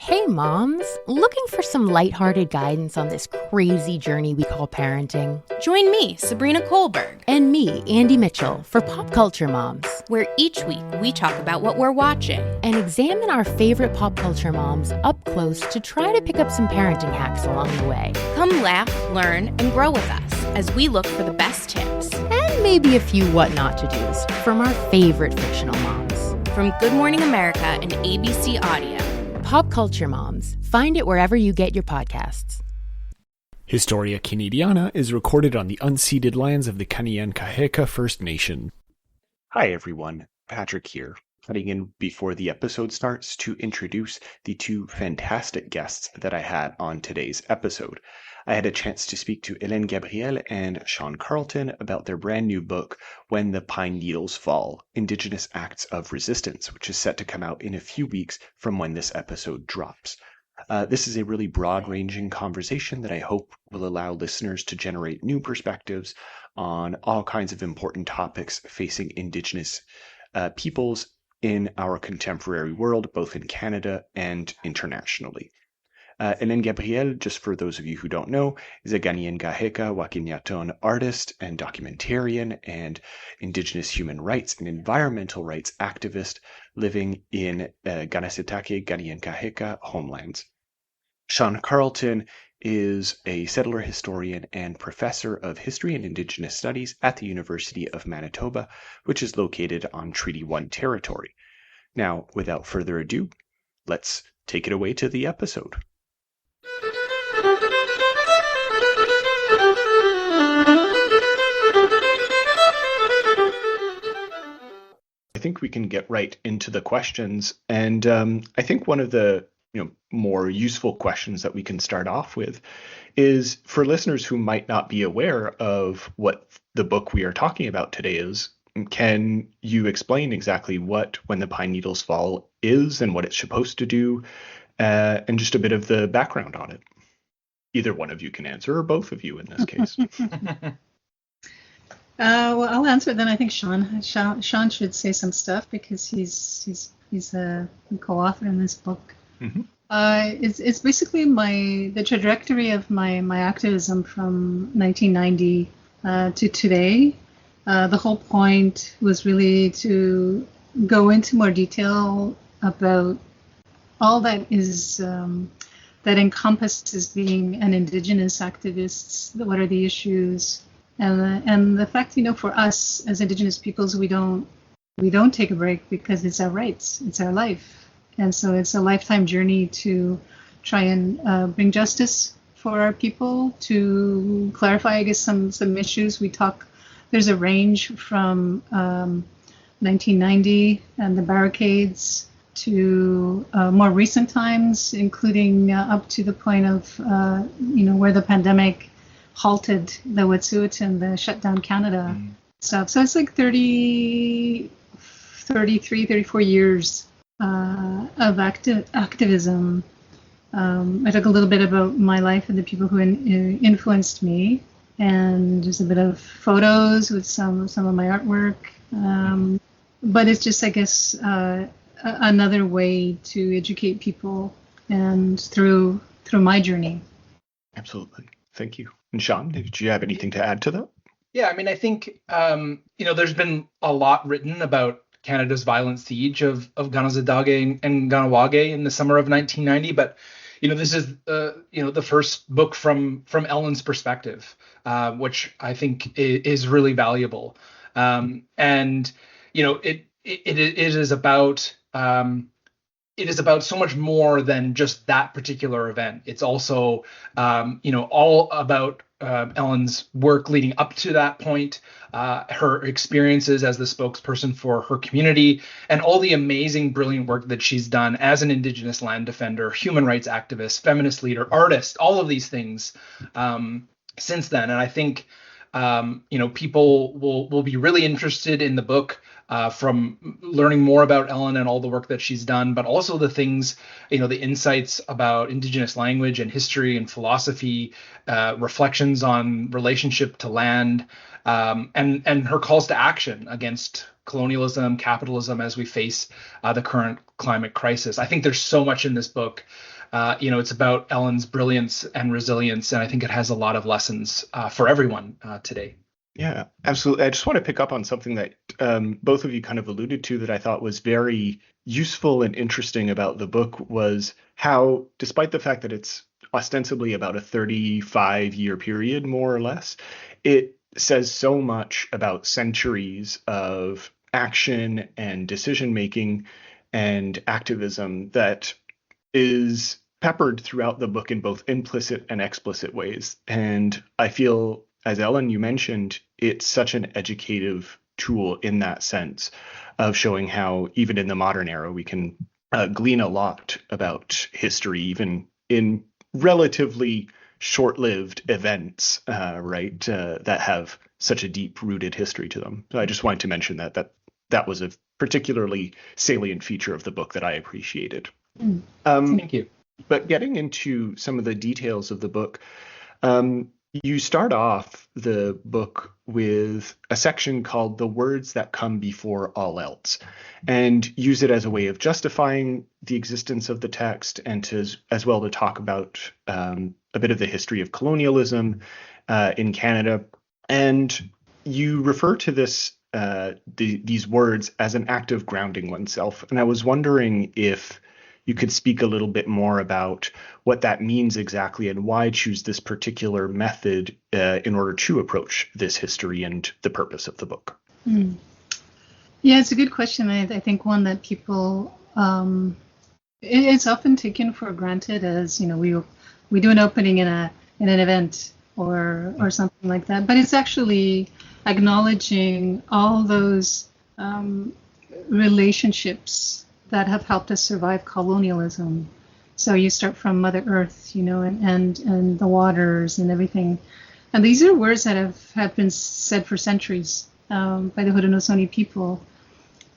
Hey moms, looking for some lighthearted guidance on this crazy journey we call parenting? Join me, Sabrina Kohlberg. And me, Andy Mitchell, for Pop Culture Moms, where each week we talk about what we're watching and examine our favorite pop culture moms up close to try to pick up some parenting hacks along the way. Come laugh, learn, and grow with us as we look for the best tips. And maybe a few what not to do's from our favorite fictional moms. From Good Morning America and ABC Audio. Pop Culture Moms. Find it wherever you get your podcasts. Historia Canadiana is recorded on the unceded lands of the Kanien'kehá:ka First Nation. Hi everyone, Patrick here, cutting in before the episode starts to introduce the two fantastic guests that I had on today's episode. I had a chance to speak to Hélène Gabriel and Sean Carleton about their brand new book, When the Pine Needles Fall, Indigenous Acts of Resistance, which is set to come out in a few weeks from when this episode drops. This is a really broad-ranging conversation that I hope will allow listeners to generate new perspectives on all kinds of important topics facing Indigenous peoples in our contemporary world, both in Canada and internationally. Hélène Gabriel, just for those of you who don't know, is a Kanien'kehá:ka Wakinyaton artist and documentarian and Indigenous human rights and environmental rights activist living in Kanesatake Kanien'kehá:ka homelands. Sean Carleton is a settler historian and professor of history and Indigenous studies at the University of Manitoba, which is located on Treaty 1 territory. Now, without further ado, let's take it away to the episode. I think we can get right into the questions, and I think one of the more useful questions that we can start off with is for listeners who might not be aware of what the book we are talking about today is. Can you explain exactly what When the Pine Needles Fall is and what it's supposed to do, and just a bit of the background on it? Either one of you can answer, or both of you in this case. Well, I'll answer it then. I think Sean should say some stuff because he's a co-author in this book. Mm-hmm. It's basically the trajectory of my activism from 1990 to today. The whole point was really to go into more detail about all that is that encompasses being an Indigenous activist. What are the issues? And the fact, for us as Indigenous peoples, we don't take a break because it's our rights, it's our life, and so it's a lifetime journey to try and bring justice for our people, to clarify, I guess, some issues. There's a range from 1990 and the barricades to more recent times, including up to the point of where the pandemic halted the Wet'suwet'en, shut down Canada stuff. So it's like 33, 34 years of activism. I talk a little bit about my life and the people who influenced me, and there's a bit of photos with some of my artwork. But it's just, I guess, another way to educate people and through my journey. Absolutely. Thank you. And Sean, did you have anything to add to that? Yeah, I mean, I think, there's been a lot written about Canada's violent siege of Kanesatake and Kahnawake in the summer of 1990. But, this is, the first book from Ellen's perspective, which I think is really valuable. It is about so much more than just that particular event. It's also, all about Ellen's work leading up to that point, her experiences as the spokesperson for her community, and all the amazing, brilliant work that she's done as an Indigenous land defender, human rights activist, feminist leader, artist, all of these things since then. And I think, people will be really interested in the book from learning more about Ellen and all the work that she's done, but also the things, the insights about Indigenous language and history and philosophy, reflections on relationship to land, and her calls to action against colonialism, capitalism as we face the current climate crisis. I think there's so much in this book It's about Ellen's brilliance and resilience, and I think it has a lot of lessons for everyone today. Yeah, absolutely. I just want to pick up on something that both of you kind of alluded to that I thought was very useful and interesting about the book was how, despite the fact that it's ostensibly about a 35-year period, more or less, it says so much about centuries of action and decision making and activism that is peppered throughout the book in both implicit and explicit ways. And I feel, as Ellen, you mentioned, it's such an educative tool in that sense of showing how even in the modern era we can glean a lot about history, even in relatively short-lived events, right, that have such a deep-rooted history to them. So I just wanted to mention that was a particularly salient feature of the book that I appreciated. Thank you. But getting into some of the details of the book, you start off the book with a section called The Words That Come Before All Else, and use it as a way of justifying the existence of the text and as well to talk about a bit of the history of colonialism in Canada. And you refer to these words as an act of grounding oneself. And I was wondering if you could speak a little bit more about what that means exactly and why choose this particular method in order to approach this history and the purpose of the book. Yeah, it's a good question. I think one that people, it's often taken for granted as, we do an opening in an event or something like that. But it's actually acknowledging all those relationships that have helped us survive colonialism. So you start from Mother Earth, and the waters and everything. And these are words that have been said for centuries by the Haudenosaunee people.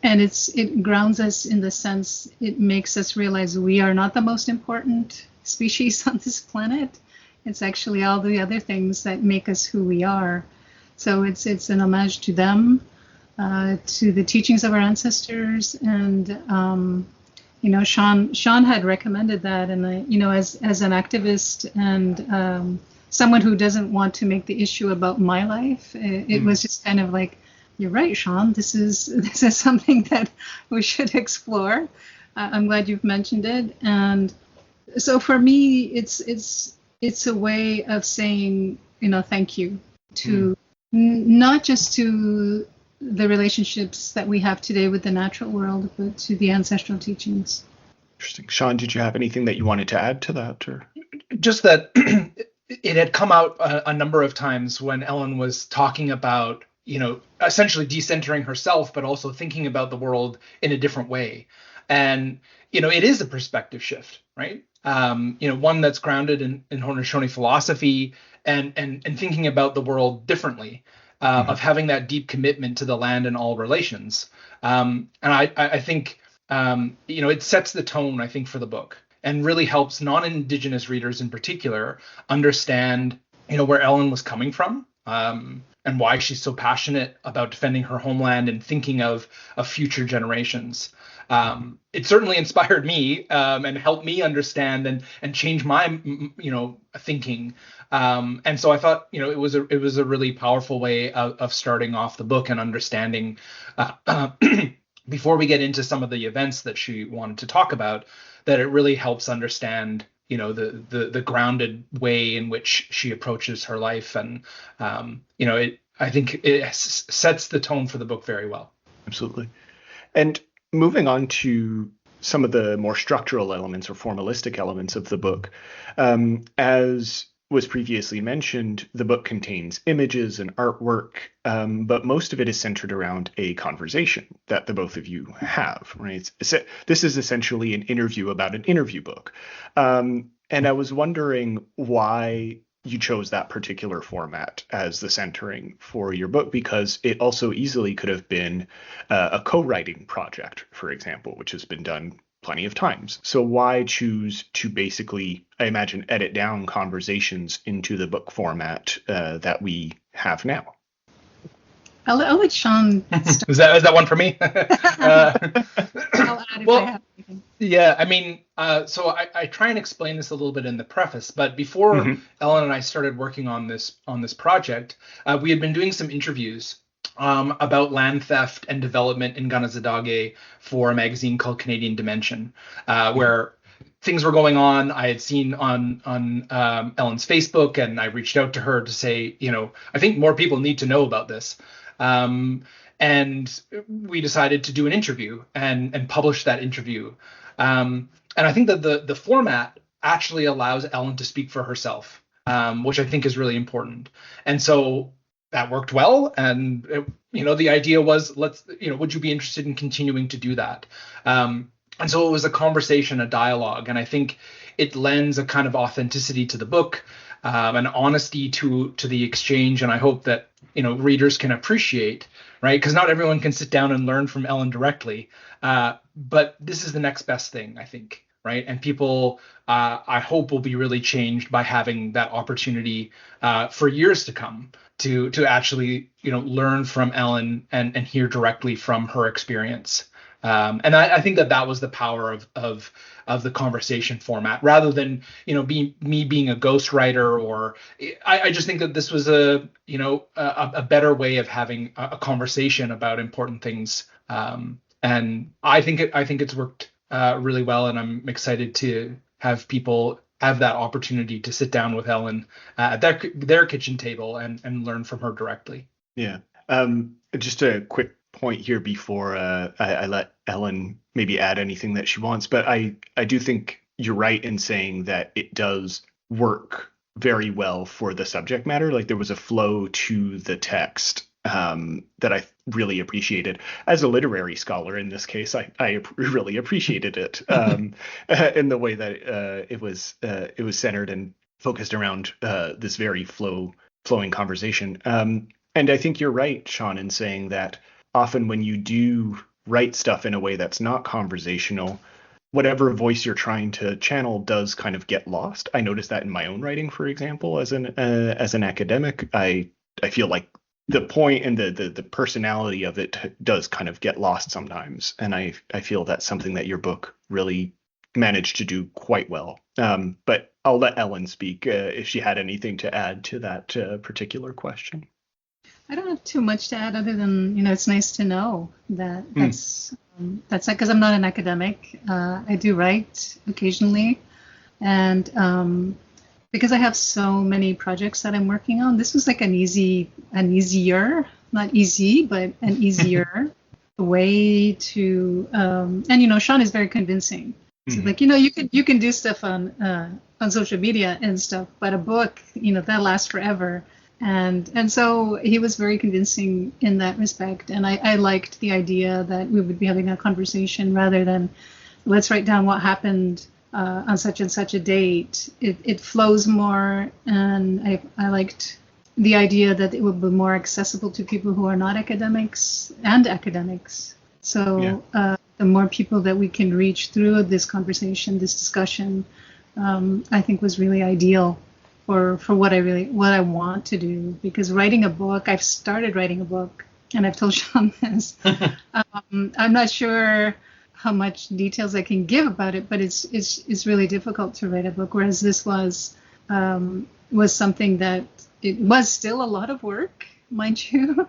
And it grounds us in the sense, it makes us realize we are not the most important species on this planet. It's actually all the other things that make us who we are. So it's an homage to them, to the teachings of our ancestors, and Sean had recommended that, and as an activist and someone who doesn't want to make the issue about my life, it was just kind of like, you're right, Sean. This is something that we should explore. I'm glad you've mentioned it, and so for me, it's a way of saying, thank you to not just to the relationships that we have today with the natural world, but to the ancestral teachings. Interesting. Sean, did you have anything that you wanted to add to that? Or just that it had come out a number of times when Ellen was talking about, essentially decentering herself, but also thinking about the world in a different way. And, it is a perspective shift, right? One that's grounded in Haudenosaunee philosophy and thinking about the world differently. Of having that deep commitment to the land and all relations. And I think, it sets the tone, I think, for the book and really helps non-Indigenous readers in particular understand, where Ellen was coming from and why she's so passionate about defending her homeland and thinking of future generations. It certainly inspired me and helped me understand and change my, thinking. And so I thought, it was a really powerful way of starting off the book and understanding before we get into some of the events that she wanted to talk about, that it really helps understand, the grounded way in which she approaches her life. And, I think it sets the tone for the book very well. Absolutely. And moving on to some of the more structural elements or formalistic elements of the book, as was previously mentioned, the book contains images and artwork, but most of it is centered around a conversation that the both of you have, right? This is essentially an interview about an interview book. And I was wondering why you chose that particular format as the centering for your book, because it also easily could have been a co-writing project, for example, which has been done plenty of times. So why choose to basically, I imagine, edit down conversations into the book format that we have now? I'll let Sean start. Is that one for me? I'll add if I Well, have anything. yeah, I mean, so I try and explain this a little bit in the preface, but before Hmm. Ellen and I started working on this project, we had been doing some interviews about land theft and development in Ganazadage for a magazine called Canadian Dimension, where things were going on. I had seen on Ellen's Facebook, and I reached out to her to say, I think more people need to know about this. Um, and we decided to do an interview and publish that interview. And I think that the format actually allows Ellen to speak for herself, which I think is really important. And so that worked well. And the idea was, would you be interested in continuing to do that? And so it was a conversation, a dialogue, and I think it lends a kind of authenticity to the book, an honesty to the exchange, and I hope that readers can appreciate, right? Because not everyone can sit down and learn from Ellen directly, but this is the next best thing, I think, right? And people, I hope, will be really changed by having that opportunity for years to come to actually learn from Ellen and hear directly from her experience. And I think that was the power of the conversation format, rather than me being a ghostwriter. Or I just think that this was a better way of having a conversation about important things. And I think it's worked really well, and I'm excited to have people have that opportunity to sit down with Ellen at their kitchen table and learn from her directly. Yeah. Just a quick point here before I let Ellen maybe add anything that she wants, but I do think you're right in saying that it does work very well for the subject matter. Like, there was a flow to the text that I really appreciated. As a literary scholar in this case, I really appreciated it in the way that it was centered and focused around this very flowing conversation. And I think you're right, Sean, in saying that often when you do write stuff in a way that's not conversational, whatever voice you're trying to channel does kind of get lost. I noticed that in my own writing, for example, as an academic. I feel like the point and the personality of it does kind of get lost sometimes, and I feel that's something that your book really managed to do quite well. But I'll let Ellen speak if she had anything to add to that particular question. I don't have too much to add other than, it's nice to know that that's because I'm not an academic. I do write occasionally, and because I have so many projects that I'm working on, this was like an easier, not easy, but an easier way to. And Sean is very convincing. So you can do stuff on social media and stuff, but a book, that lasts forever. And so he was very convincing in that respect. And I liked the idea that we would be having a conversation rather than let's write down what happened on such and such a date. It flows more. And I liked the idea that it would be more accessible to people who are not academics and academics. So the more people that we can reach through this conversation, this discussion, I think was really ideal for what I want to do. Because writing a book, I've started writing a book, and I've told Sean this. I'm not sure how much details I can give about it, but it's really difficult to write a book. Whereas this was something that it was still a lot of work, mind you,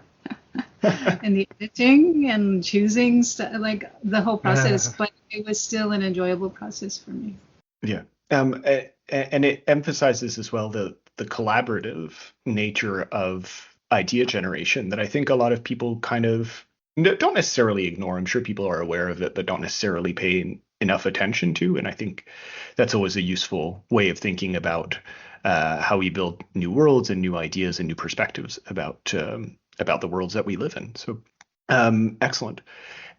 and the editing and choosing like the whole process, but it was still an enjoyable process for me. Yeah. And it emphasizes as well the collaborative nature of idea generation that I think a lot of people kind of don't necessarily ignore. I'm sure people are aware of it, but don't necessarily pay enough attention to. And I think that's always a useful way of thinking about how we build new worlds and new ideas and new perspectives about the worlds that we live in. So excellent.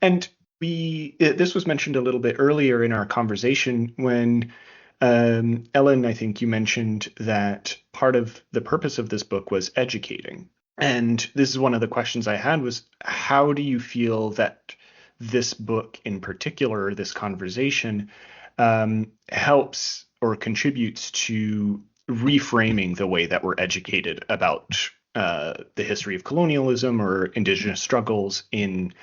And this was mentioned a little bit earlier in our conversation when Ellen, I think you mentioned that part of the purpose of this book was educating. And this is one of the questions I had was, how do you feel that this book in particular, this conversation, helps or contributes to reframing the way that we're educated about the history of colonialism or Indigenous struggles in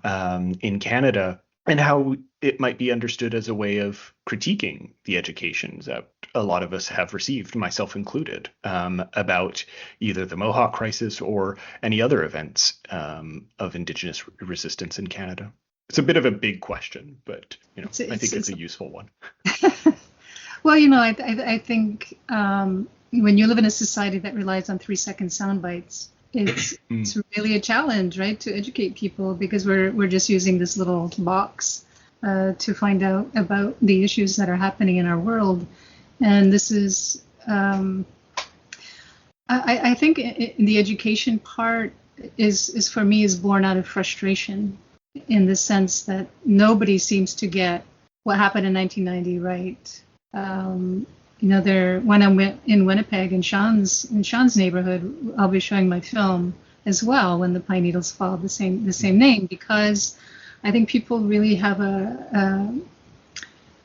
Canada? and how it might be understood as a way of critiquing the educations that a lot of us have received, myself included, about either the Mohawk crisis or any other events of Indigenous resistance in Canada. It's a bit of a big question, but I think it's a useful one. Well, I think when you live in a society that relies on 3-second sound bites, it's really a challenge, right, to educate people, because we're just using this little box to find out about the issues that are happening in our world. And this is, I think the education part is for me is born out of frustration, in the sense that nobody seems to get what happened in 1990 right. When I'm in Winnipeg, in Sean's neighborhood, I'll be showing my film as well, When the Pine Needles Fall, the same name, because I think people really have a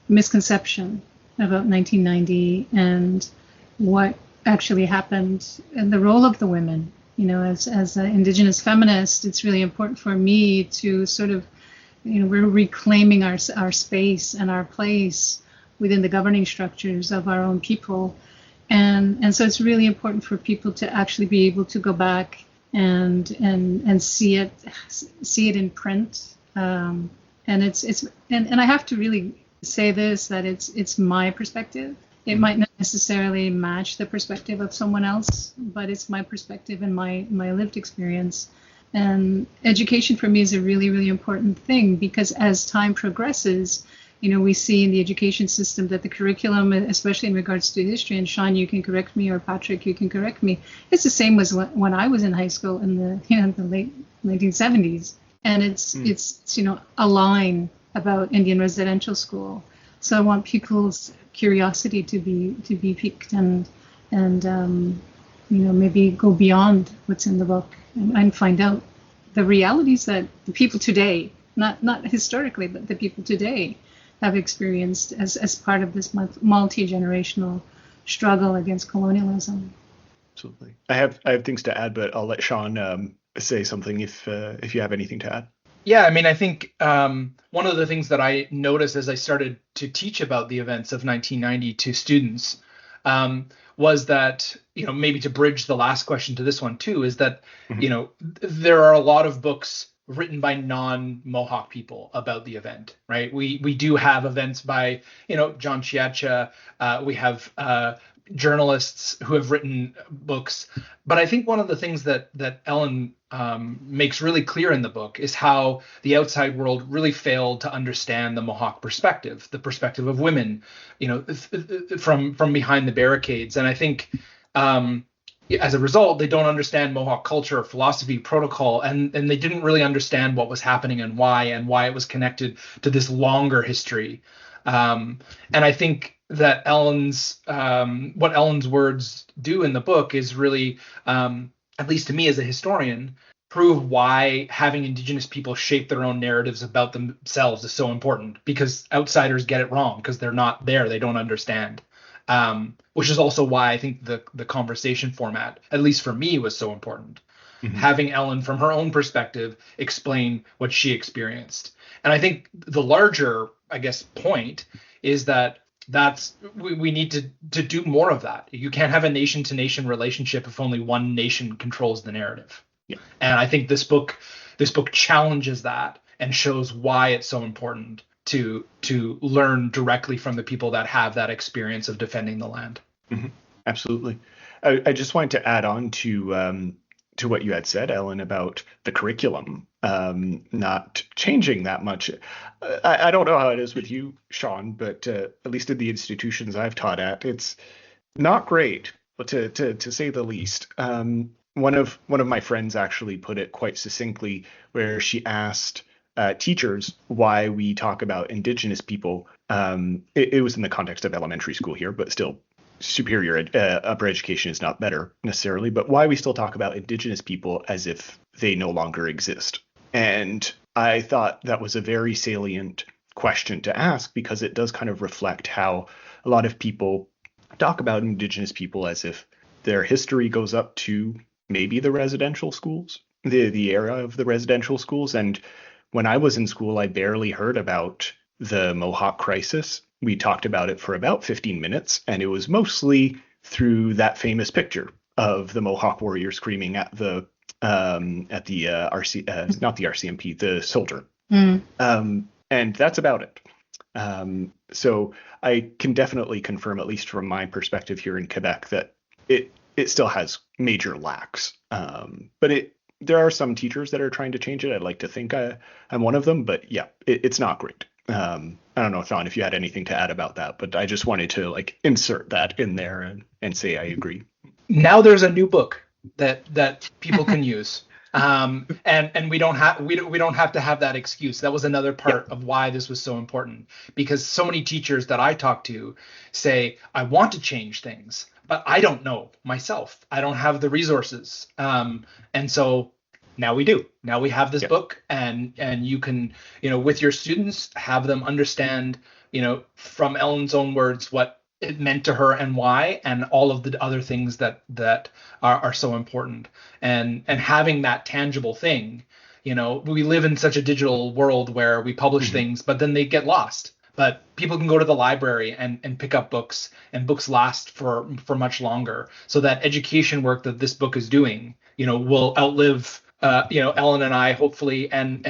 misconception about 1990 and what actually happened, and the role of the women. As an Indigenous feminist, it's really important for me to sort of, we're reclaiming our space and our place within the governing structures of our own people. And so it's really important for people to actually be able to go back and see it in print. And I have to really say this, that it's my perspective. It might not necessarily match the perspective of someone else, but it's my perspective and my lived experience. And education for me is a really, really important thing, because as time progresses, we see in the education system that the curriculum, especially in regards to history, and Sean, you can correct me, or Patrick, you can correct me, it's the same as when I was in high school in the late 1970s. And it's a line about Indian residential school. So I want people's curiosity to be piqued and maybe go beyond what's in the book and find out the realities that the people today, not historically, but the people today have experienced as part of this multi-generational struggle against colonialism. Absolutely. I have things to add, but I'll let Sean say something if you have anything to add. Yeah, I mean, I think one of the things that I noticed as I started to teach about the events of 1990 to students was that, maybe to bridge the last question to this one too, is that, there are a lot of books written by non-Mohawk people about the event, right? We do have events by, John Chiacha. We have journalists who have written books. But I think one of the things that Ellen makes really clear in the book is how the outside world really failed to understand the Mohawk perspective, the perspective of women, from behind the barricades. And I think as a result, they don't understand Mohawk culture, philosophy, protocol, and they didn't really understand what was happening and why it was connected to this longer history. And I think that what Ellen's words do in the book is really, at least to me as a historian, prove why having Indigenous people shape their own narratives about themselves is so important, because outsiders get it wrong because they're not there, they don't understand. Which is also why I think the conversation format, at least for me, was so important. Mm-hmm. Having Ellen, from her own perspective, explain what she experienced. And I think the larger, point is that we need to do more of that. You can't have a nation-to-nation relationship if only one nation controls the narrative. Yeah. And I think this book challenges that and shows why it's so important to learn directly from the people that have that experience of defending the land. Mm-hmm. Absolutely. I just wanted to add on to what you had said, Ellen, about the curriculum not changing that much. I don't know how it is with you, Sean, but at least in the institutions I've taught at, it's not great, but to say the least. One of my friends actually put it quite succinctly, where she asked teachers why we talk about Indigenous people. It was in the context of elementary school here, but still superior upper education is not better necessarily, but why we still talk about Indigenous people as if they no longer exist. And I thought that was a very salient question to ask, because it does kind of reflect how a lot of people talk about Indigenous people as if their history goes up to maybe the residential schools, the era of the residential schools. And when I was in school, I barely heard about the Mohawk crisis. We talked about it for about 15 minutes, and it was mostly through that famous picture of the Mohawk warrior screaming at the RC, not the RCMP, the soldier. And that's about it. So I can definitely confirm, at least from my perspective here in Quebec, that it still has major lacks. But there are some teachers that are trying to change it. I'd like to think I'm one of them, but yeah, it's not great. I don't know, Sean, if you had anything to add about that, but I just wanted to like insert that in there and say I agree. Now there's a new book that people can use. And we don't have to have that excuse. That was another part of why this was so important, because so many teachers that I talk to say, I want to change things, but I don't know myself. I don't have the resources. And so now we do. Now we have this book, and you can, with your students, have them understand, from Ellen's own words, what it meant to her and why, and all of the other things that are so important, and having that tangible thing. We live in such a digital world where we publish things, but then they get lost. But people can go to the library and pick up books, and books last for much longer. So that education work that this book is doing, will outlive Ellen and I, hopefully, and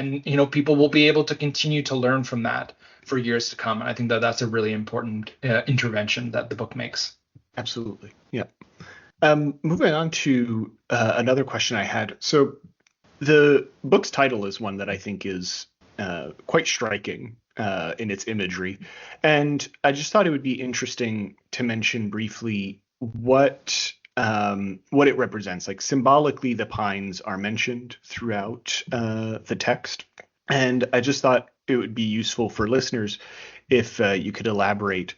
people will be able to continue to learn from that for years to come. And I think that that's a really important intervention that the book makes. Absolutely. Yeah. Moving on to another question I had. So the book's title is one that I think is quite striking in its imagery. And I just thought it would be interesting to mention briefly what it represents. Like, symbolically, the pines are mentioned throughout the text. And I just thought it would be useful for listeners if you could elaborate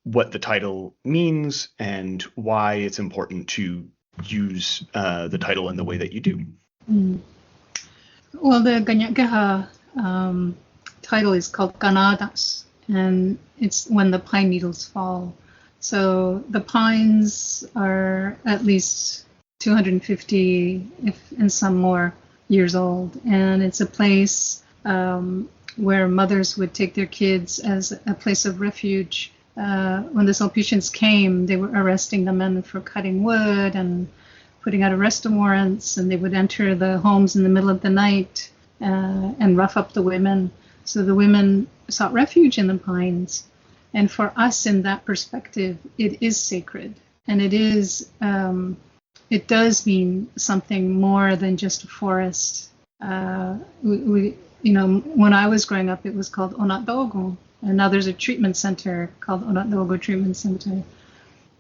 what the title means and why it's important to use the title in the way that you do. Well, the Ganyagaha title is called Kanadas, and it's when the pine needles fall. So the pines are at least 250, and some more, years old, and it's a place where mothers would take their kids as a place of refuge. When the Sulpicians came, they were arresting the men for cutting wood and putting out arrest warrants, and they would enter the homes in the middle of the night and rough up the women. So the women sought refuge in the pines. And for us, in that perspective, it is sacred, and it does mean something more than just a forest. When I was growing up, it was called Onatdogo, and now there's a treatment center called Onatdogo Treatment Center.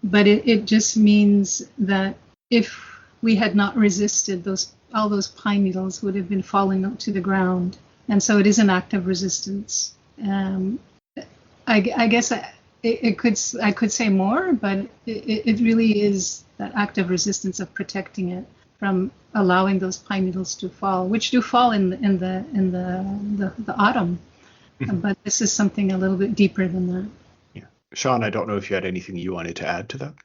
But it just means that if we had not resisted, all those pine needles would have been falling up to the ground. And so it is an act of resistance. I guess I could say more, but it really is that act of resistance, of protecting it from allowing those pine needles to fall, which do fall in the autumn. But this is something a little bit deeper than that. Yeah, Sean, I don't know if you had anything you wanted to add to that.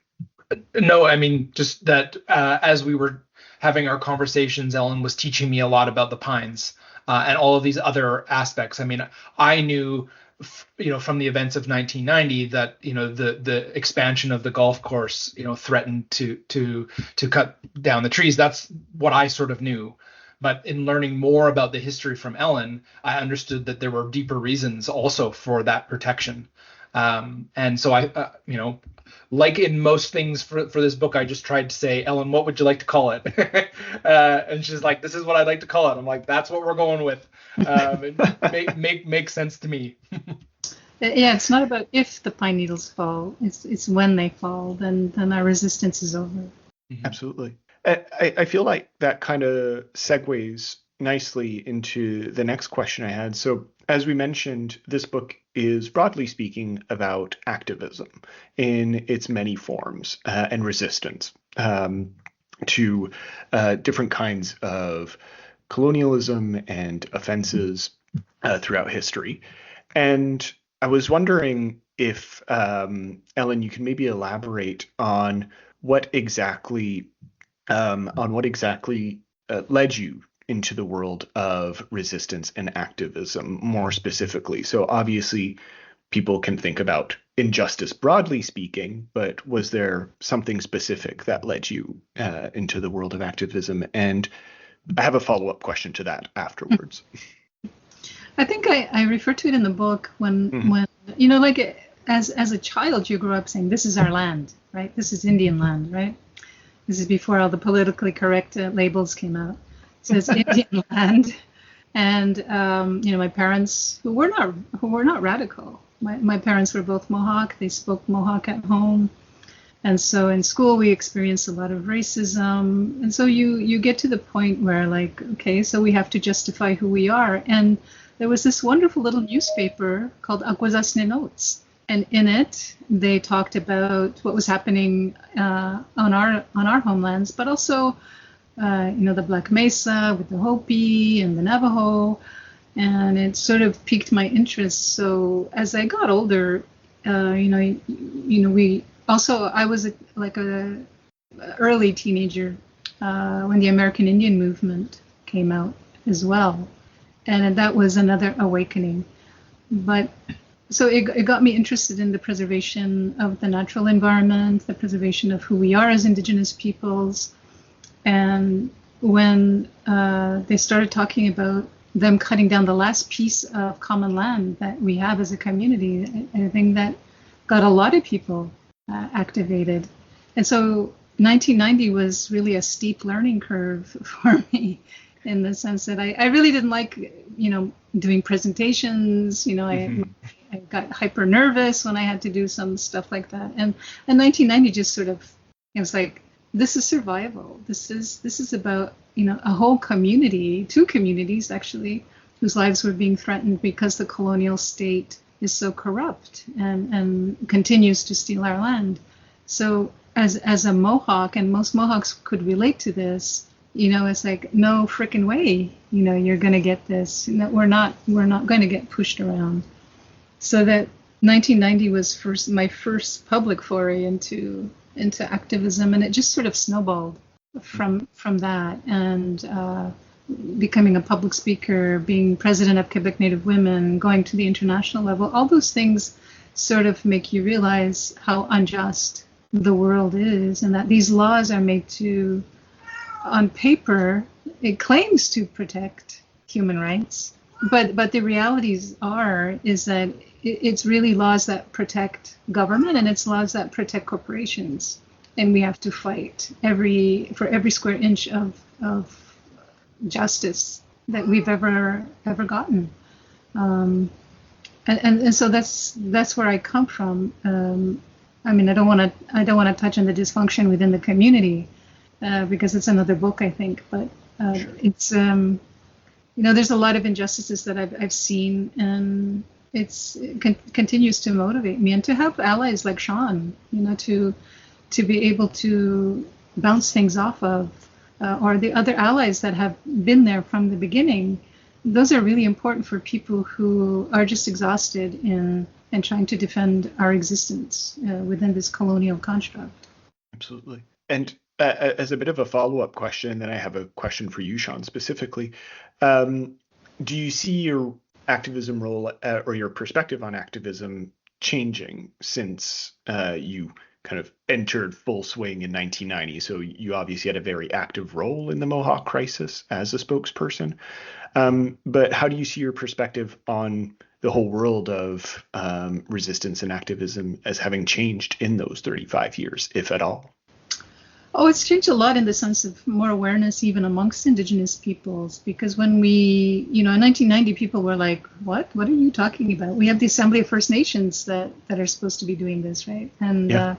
No, I mean, just that as we were having our conversations, Ellen was teaching me a lot about the pines and all of these other aspects. I mean, I knew, from the events of 1990 that, the expansion of the golf course, threatened to cut down the trees. That's what I sort of knew. But in learning more about the history from Ellen, I understood that there were deeper reasons also for that protection. And so I, like in most things for this book, I just tried to say, Ellen, what would you like to call it? And she's like, this is what I'd like to call it. I'm like, that's what we're going with. It makes sense to me. Yeah, it's not about if the pine needles fall. It's when they fall, then our resistance is over. Absolutely. I feel like that kind of segues nicely into the next question I had. So, as we mentioned, this book is, broadly speaking, about activism in its many forms and resistance to different kinds of colonialism and offenses throughout history. And I was wondering if, Ellen, you can maybe elaborate on what exactly led you into the world of resistance and activism more specifically? So obviously, people can think about injustice broadly speaking, but was there something specific that led you into the world of activism? And I have a follow-up question to that afterwards. I think I refer to it in the book when like as a child, you grew up saying, this is our land, right? This is Indian land, right? This is before all the politically correct labels came out. So it's Indian land. And, my parents, who were not radical, my parents were both Mohawk. They spoke Mohawk at home. And so in school, we experienced a lot of racism. And so you get to the point where, like, okay, so we have to justify who we are. And there was this wonderful little newspaper called Akwesasne Notes. And in it, they talked about what was happening on our homelands, but also, the Black Mesa with the Hopi and the Navajo. And it sort of piqued my interest. So as I got older, we also, I was a early teenager when the American Indian movement came out as well. And that was another awakening. But so it got me interested in the preservation of the natural environment, the preservation of who we are as Indigenous peoples. And when they started talking about them cutting down the last piece of common land that we have as a community, I think that got a lot of people activated. And so 1990 was really a steep learning curve for me, in the sense that I really didn't like, doing presentations. I got hyper nervous when I had to do some stuff like that. And 1990 just sort of, it was like, this is survival. This is about, a whole community, two communities actually, whose lives were being threatened because the colonial state is so corrupt and continues to steal our land. So as a Mohawk, and most Mohawks could relate to this, it's like, no frickin' way, you're going to get this. We're not going to get pushed around. So that 1990 was my first public foray into activism, and it just sort of snowballed from that. And becoming a public speaker, being president of Quebec Native Women, going to the international level, all those things sort of make you realize how unjust the world is, and that these laws are made to, on paper, it claims to protect human rights, but the realities is that it's really laws that protect government, and it's laws that protect corporations, and we have to fight for every square inch of justice that we've ever gotten. And so that's where I come from. I don't want to touch on the dysfunction within the community because it's another book, I think. But sure. It's there's a lot of injustices that I've seen, and it continues to motivate me, and to have allies like Sean, to be able to bounce things off of, or the other allies that have been there from the beginning. Those are really important for people who are just exhausted in trying to defend our existence within this colonial construct. Absolutely. And as a bit of a follow-up question, and then I have a question for you, Sean, specifically. Do you see your activism role or your perspective on activism changing since you kind of entered full swing in 1990? So you obviously had a very active role in the Mohawk crisis as a spokesperson. But how do you see your perspective on the whole world of resistance and activism as having changed in those 35 years, if at all? Oh, it's changed a lot in the sense of more awareness even amongst Indigenous peoples, because when we, in 1990, people were like, what are you talking about? We have the Assembly of First Nations that are supposed to be doing this, right? And yeah.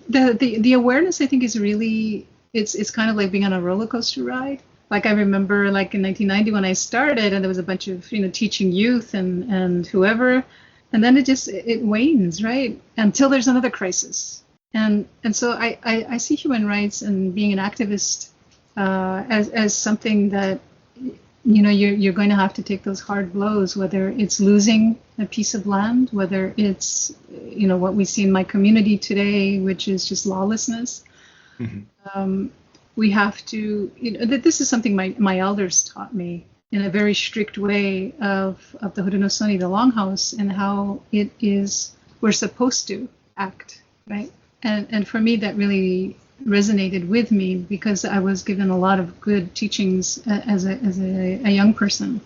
The awareness, I think, is really, it's kind of like being on a roller coaster ride. Like I remember like in 1990 when I started, and there was a bunch of, teaching youth and whoever, and then it wanes, right? Until there's another crisis. And so I see human rights and being an activist as something that, you're going to have to take those hard blows, whether it's losing a piece of land, whether it's, what we see in my community today, which is just lawlessness. Mm-hmm. we have to, that this is something my elders taught me in a very strict way of the Haudenosaunee, the Longhouse, and how it is we're supposed to act, right? And for me, that really resonated with me because I was given a lot of good teachings as a young person.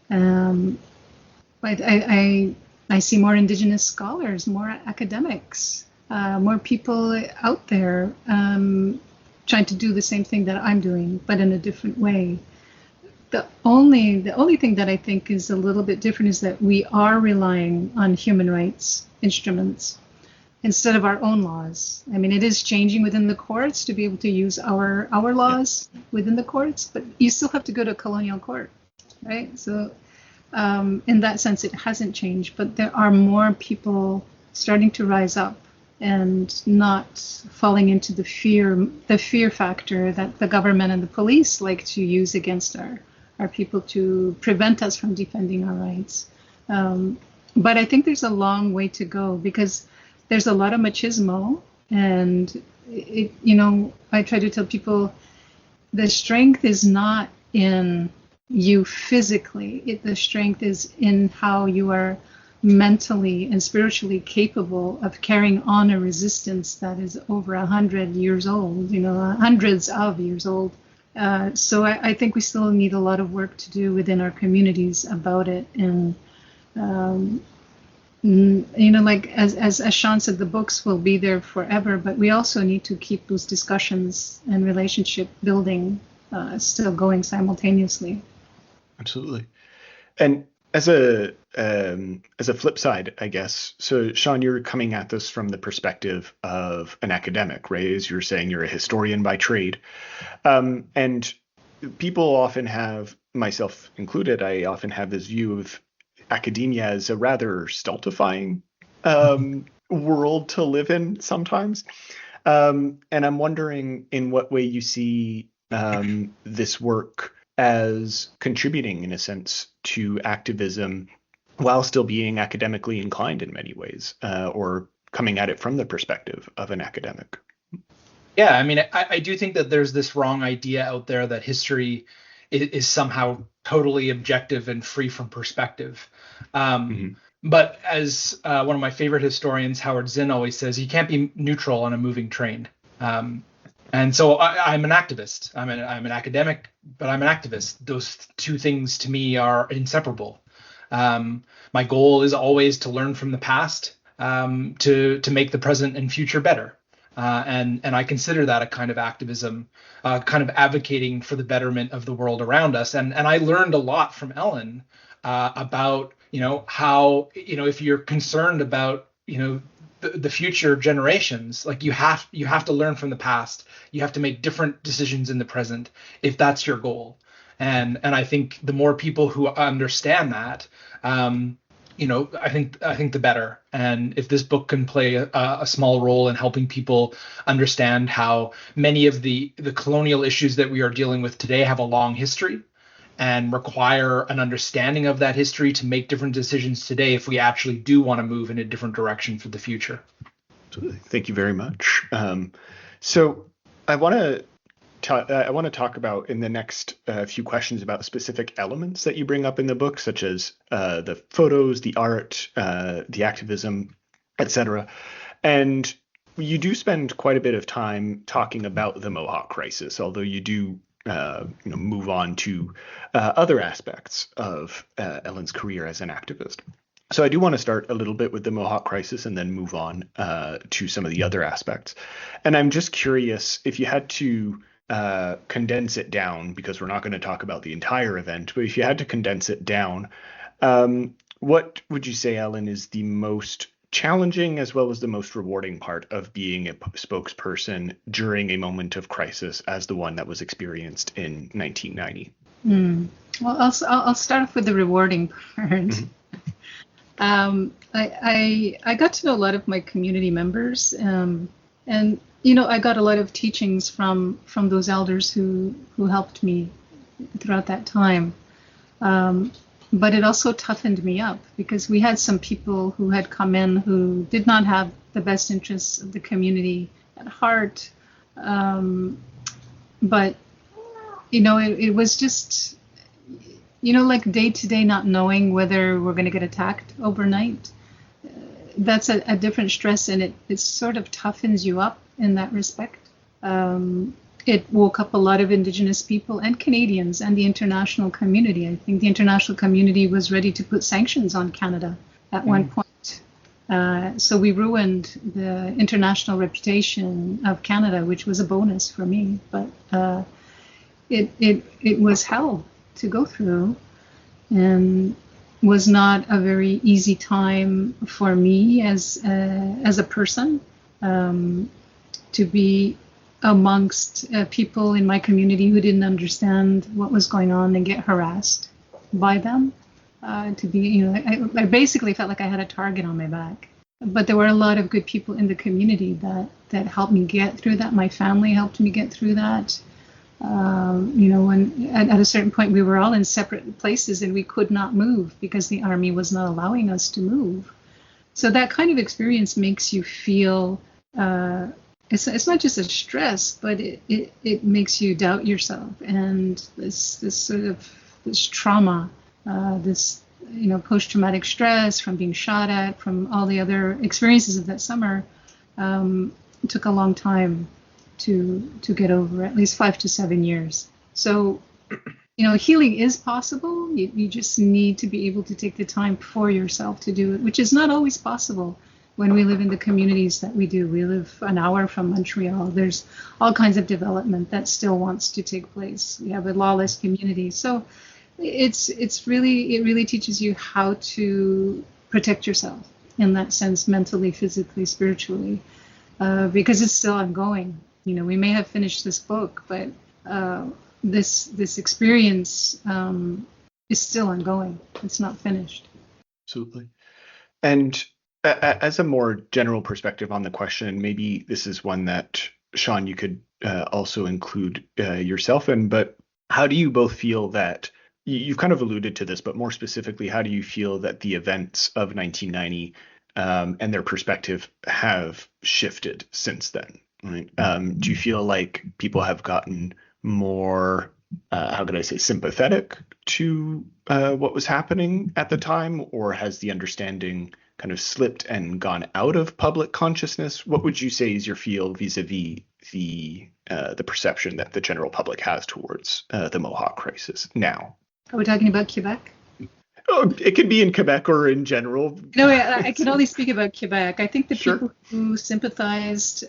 But I see more Indigenous scholars, more academics, more people out there trying to do the same thing that I'm doing, but in a different way. The only thing that I think is a little bit different is that we are relying on human rights instruments instead of our own laws. I mean, it is changing within the courts to be able to use our laws within the courts, but you still have to go to colonial court, right? So in that sense, it hasn't changed, but there are more people starting to rise up and not falling into the fear factor that the government and the police like to use against our people to prevent us from defending our rights. But I think there's a long way to go because there's a lot of machismo, and I try to tell people the strength is not in you physically. The strength is in how you are mentally and spiritually capable of carrying on a resistance that is over 100 years old, hundreds of years old. So I think we still need a lot of work to do within our communities about it. And, like as Sean said, the books will be there forever, but we also need to keep those discussions and relationship building still going simultaneously. Absolutely. And as a flip side, I guess, so Sean, you're coming at this from the perspective of an academic, right? As you're saying, you're a historian by trade. And people often have, myself included, I often have this view of academia as a rather stultifying world to live in sometimes. And I'm wondering in what way you see this work as contributing, in a sense, to activism while still being academically inclined in many ways, or coming at it from the perspective of an academic. Yeah, I mean, I do think that there's this wrong idea out there that history is somehow totally objective and free from perspective. But as one of my favorite historians, Howard Zinn, always says, you can't be neutral on a moving train. And so I'm an activist. I'm an academic, but I'm an activist. Those two things to me are inseparable. My goal is always to learn from the past, to make the present and future better. And I consider that a kind of activism, kind of advocating for the betterment of the world around us. And I learned a lot from Ellen about, how, if you're concerned about, the future generations, like you have to learn from the past. You have to make different decisions in the present if that's your goal. And I think the more people who understand that, I think the better. And if this book can play a small role in helping people understand how many of the colonial issues that we are dealing with today have a long history and require an understanding of that history to make different decisions today if we actually do want to move in a different direction for the future. Thank you very much. So I want to talk about in the next few questions about specific elements that you bring up in the book, such as the photos, the art, the activism, etc. And you do spend quite a bit of time talking about the Mohawk crisis, although you do move on to other aspects of Ellen's career as an activist. So I do want to start a little bit with the Mohawk crisis and then move on to some of the other aspects. And I'm just curious if you had to condense it down, because we're not going to talk about the entire event, but if you had to condense it down, what would you say, Ellen, is the most challenging as well as the most rewarding part of being a spokesperson during a moment of crisis as the one that was experienced in 1990? Well, I'll start off with the rewarding part. I got to know a lot of my community members, and I got a lot of teachings from those elders who helped me throughout that time. But it also toughened me up because we had some people who had come in who did not have the best interests of the community at heart. But, it was just, like day to day not knowing whether we're going to get attacked overnight. That's a different stress, and it sort of toughens you up in that respect. It woke up a lot of Indigenous people and Canadians and the international community. I think the international community was ready to put sanctions on Canada at one point. So we ruined the international reputation of Canada, which was a bonus for me. But it was hell to go through, and was not a very easy time for me as a person, to be amongst people in my community who didn't understand what was going on and get harassed by them. To be, I basically felt like I had a target on my back. But there were a lot of good people in the community that helped me get through that. My family helped me get through that. When at a certain point we were all in separate places and we could not move because the army was not allowing us to move. So that kind of experience makes you feel, it's not just a stress, but it makes you doubt yourself. And this trauma, this post-traumatic stress from being shot at, from all the other experiences of that summer, took a long time to get over, at least 5 to 7 years. So, healing is possible. You just need to be able to take the time for yourself to do it, which is not always possible when we live in the communities that we do. We live an hour from Montreal. There's all kinds of development that still wants to take place. We have a lawless community. So it really teaches you how to protect yourself in that sense, mentally, physically, spiritually, because it's still ongoing. We may have finished this book, but this experience is still ongoing. It's not finished. Absolutely. And as a more general perspective on the question, maybe this is one that, Sean, you could also include yourself in, but how do you both feel that, you've kind of alluded to this, but more specifically, how do you feel that the events of 1990 and their perspective have shifted since then? Right? Do you feel like people have gotten more, how could I say, sympathetic to what was happening at the time, or has the understanding kind of slipped and gone out of public consciousness? What would you say is your feel vis-a-vis the perception that the general public has towards the Mohawk crisis now? Are we talking about Quebec? Oh, it could be in Quebec or in general. No, I can only speak about Quebec. I think the Sure. people who sympathized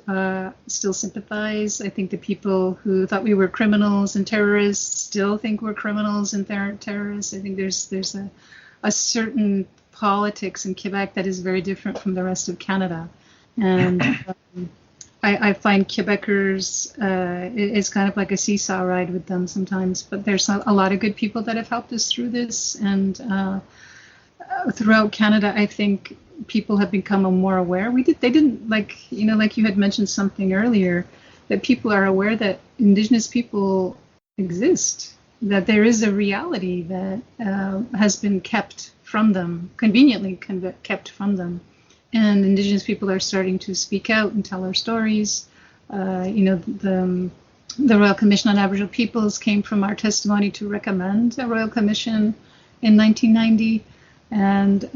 still sympathize. I think the people who thought we were criminals and terrorists still think we're criminals and terrorists. I think there's a certain politics in Quebec that is very different from the rest of Canada. And I find Quebecers, it's kind of like a seesaw ride with them sometimes, but there's a lot of good people that have helped us through this. And throughout Canada, I think people have become more aware. They didn't, like you had mentioned something earlier, that people are aware that Indigenous people exist, that there is a reality that has been kept from them, conveniently kept from them. And Indigenous people are starting to speak out and tell our stories. The Royal Commission on Aboriginal Peoples came from our testimony to recommend a Royal Commission in 1990. And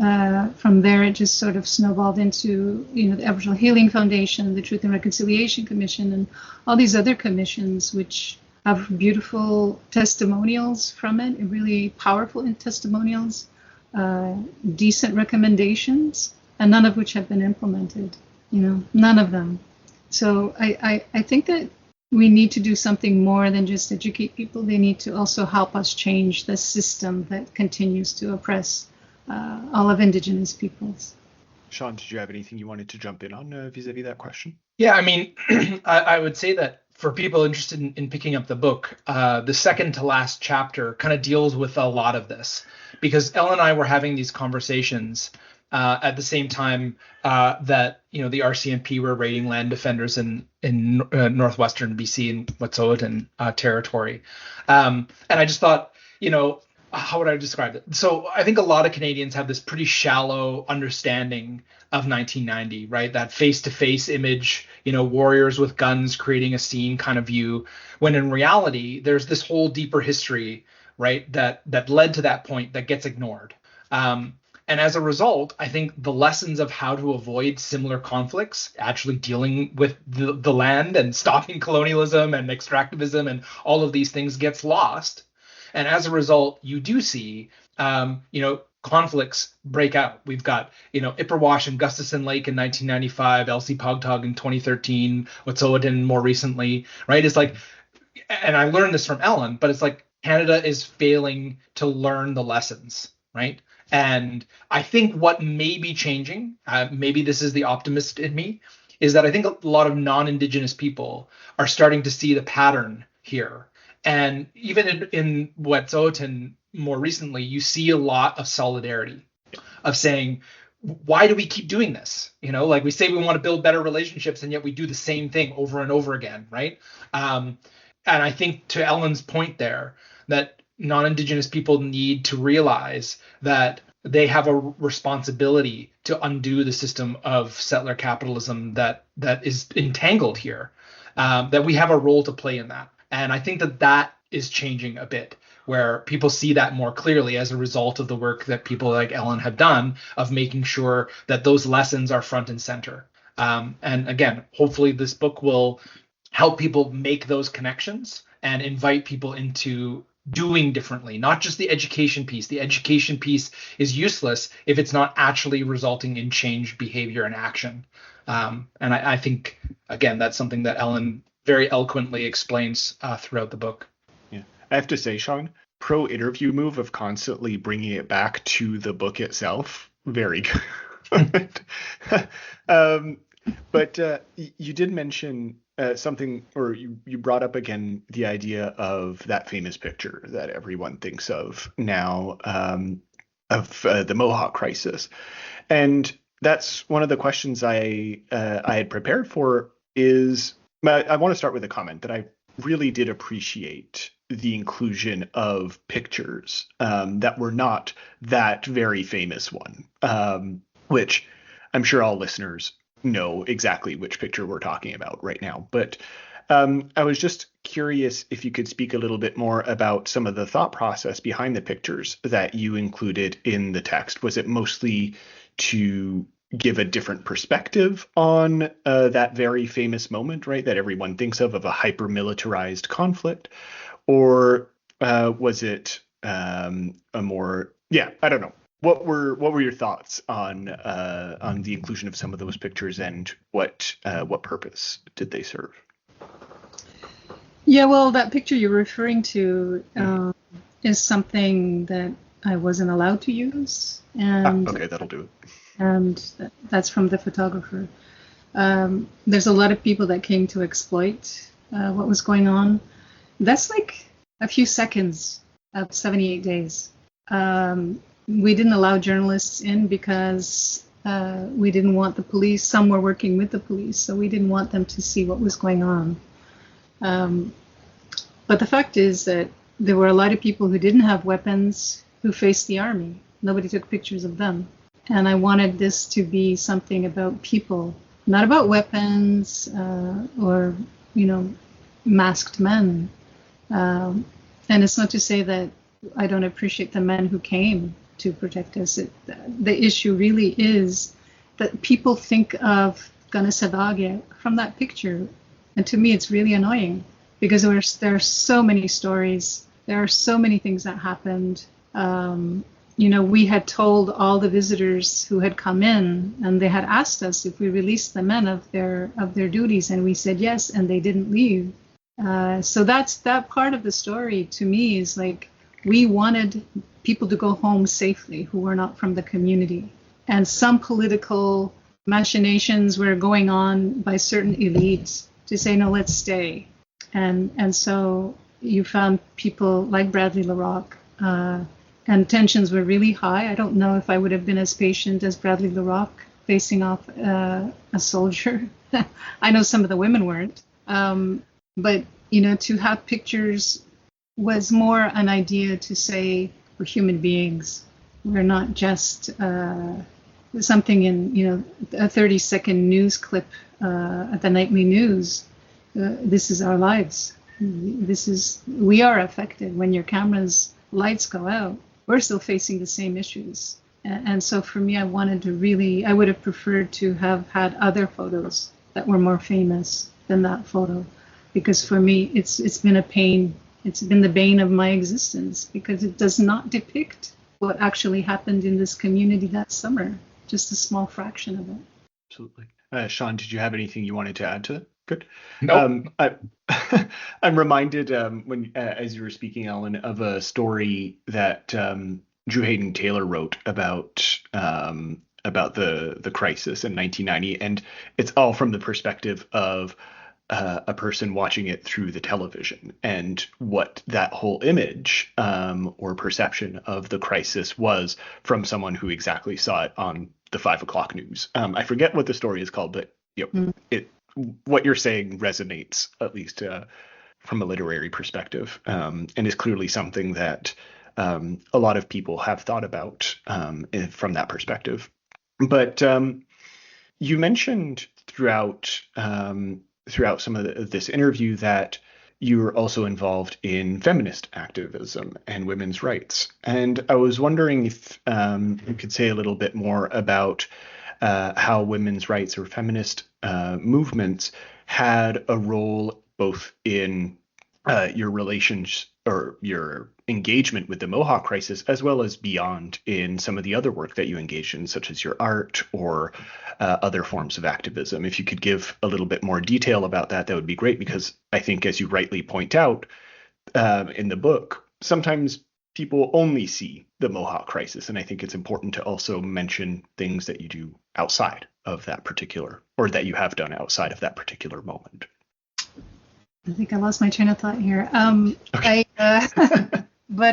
from there, it just sort of snowballed into, the Aboriginal Healing Foundation, the Truth and Reconciliation Commission, and all these other commissions, which have beautiful testimonials from it, really powerful testimonials, decent recommendations, and none of which have been implemented, none of them. So I think that we need to do something more than just educate people. They need to also help us change the system that continues to oppress all of Indigenous peoples. Sean, did you have anything you wanted to jump in on vis-a-vis that question? Yeah, I mean, I would say that for people interested in picking up the book, the second to last chapter kind of deals with a lot of this, because Elle and I were having these conversations at the same time that the RCMP were raiding land defenders in northwestern BC and Wet'suwet'en territory, and I just thought how would I describe it? So I think a lot of Canadians have this pretty shallow understanding of 1990, right? That face-to-face image, warriors with guns creating a scene kind of view, when in reality, there's this whole deeper history, right? That led to that point that gets ignored. And as a result, I think the lessons of how to avoid similar conflicts, actually dealing with the land and stopping colonialism and extractivism and all of these things gets lost. And as a result, you do see, conflicts break out. We've got, Ipperwash and Gustafson Lake in 1995, Elsie Pogtog in 2013, Wet'suwet'en more recently, right? It's like, and I learned this from Ellen, but it's like Canada is failing to learn the lessons, right? And I think what may be changing, maybe this is the optimist in me, is that I think a lot of non-Indigenous people are starting to see the pattern here. And even in Wet'suwet'en more recently, you see a lot of solidarity of saying, why do we keep doing this? Like we say we want to build better relationships, and yet we do the same thing over and over again, right? And I think to Ellen's point there, that non-Indigenous people need to realize that they have a responsibility to undo the system of settler capitalism that is entangled here, that we have a role to play in that. And I think that is changing a bit, where people see that more clearly as a result of the work that people like Ellen have done of making sure that those lessons are front and center. And again, hopefully this book will help people make those connections and invite people into doing differently, not just the education piece. The education piece is useless if it's not actually resulting in changed behavior and action. And I think, again, that's something that Ellen very eloquently explains throughout the book. Yeah, I have to say, Sean, pro interview move of constantly bringing it back to the book itself, very good. But you did mention something, or you brought up again the idea of that famous picture that everyone thinks of now, of the Mohawk crisis, and that's one of the questions I had prepared for. I want to start with a comment that I really did appreciate the inclusion of pictures that were not that very famous one, which I'm sure all listeners know exactly which picture we're talking about right now. But I was just curious if you could speak a little bit more about some of the thought process behind the pictures that you included in the text. Was it mostly to give a different perspective on that very famous moment, right, that everyone thinks of a hyper-militarized conflict? Or was it a more, I don't know. What were your thoughts on the inclusion of some of those pictures, and what purpose did they serve? Yeah, well, that picture you're referring to is something that I wasn't allowed to use, and okay, that'll do it. And that's from the photographer. There's a lot of people that came to exploit what was going on. That's like a few seconds of 78 days. We didn't allow journalists in because we didn't want the police. Some were working with the police, so we didn't want them to see what was going on. But the fact is that there were a lot of people who didn't have weapons who faced the army. Nobody took pictures of them. And I wanted this to be something about people, not about weapons or, masked men. And it's not to say that I don't appreciate the men who came to protect us. The issue really is that people think of Ganesabagya from that picture. And to me, it's really annoying because there are so many stories. There are so many things that happened. We had told all the visitors who had come in, and they had asked us if we released the men of their duties, and we said yes, and they didn't leave. So that part of the story to me is like, we wanted people to go home safely who were not from the community. And some political machinations were going on by certain elites to say, no, let's stay. And so you found people like Bradley LaRocque, and tensions were really high. I don't know if I would have been as patient as Bradley LaRocque facing off a soldier. I know some of the women weren't. But, to have pictures was more an idea to say, We're human beings. We're not just something in, a 30-second news clip at the nightly news. This is our lives. We are affected when your camera's lights go out. We're still facing the same issues. And so for me, I would have preferred to have had other photos that were more famous than that photo. Because for me, it's been a pain. It's been the bane of my existence because it does not depict what actually happened in this community that summer, just a small fraction of it. Absolutely. Sean, did you have anything you wanted to add to that? Good. Nope. I'm reminded when, as you were speaking, Ellen, of a story that Drew Hayden Taylor wrote about the crisis in 1990, and it's all from the perspective of a person watching it through the television and what that whole image or perception of the crisis was from someone who exactly saw it on the 5 o'clock news. I forget what the story is called, but what you're saying resonates, at least from a literary perspective, and is clearly something that a lot of people have thought about from that perspective. But you mentioned throughout some of this interview that you were also involved in feminist activism and women's rights. And I was wondering if you could say a little bit more about how women's rights or feminist movements had a role both in your relations or your engagement with the Mohawk crisis, as well as beyond in some of the other work that you engaged in, such as your art or other forms of activism. If you could give a little bit more detail about that, that would be great, because I think, as you rightly point out in the book, sometimes people only see the Mohawk crisis. And I think it's important to also mention things that you do outside of that particular, or that you have done outside of that particular moment. I think I lost my train of thought here. Okay. But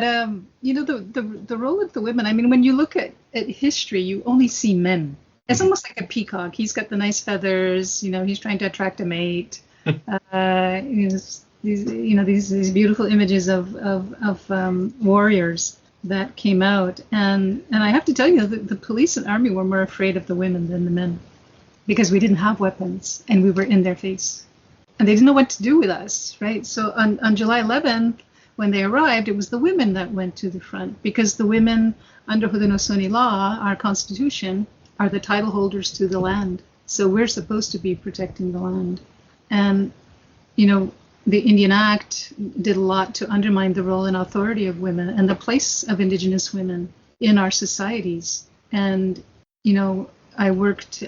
the role of the women. I mean, when you look at history, you only see men. It's almost like a peacock. He's got the nice feathers. He's trying to attract a mate. These beautiful images of warriors that came out, and I have to tell you, the police and army were more afraid of the women than the men, because we didn't have weapons and we were in their face. And they didn't know what to do with us, right? So on July 11th, when they arrived, it was the women that went to the front, because the women under Haudenosaunee law, our constitution, are the title holders to the land. So we're supposed to be protecting the land. And, the Indian Act did a lot to undermine the role and authority of women and the place of Indigenous women in our societies. And, I worked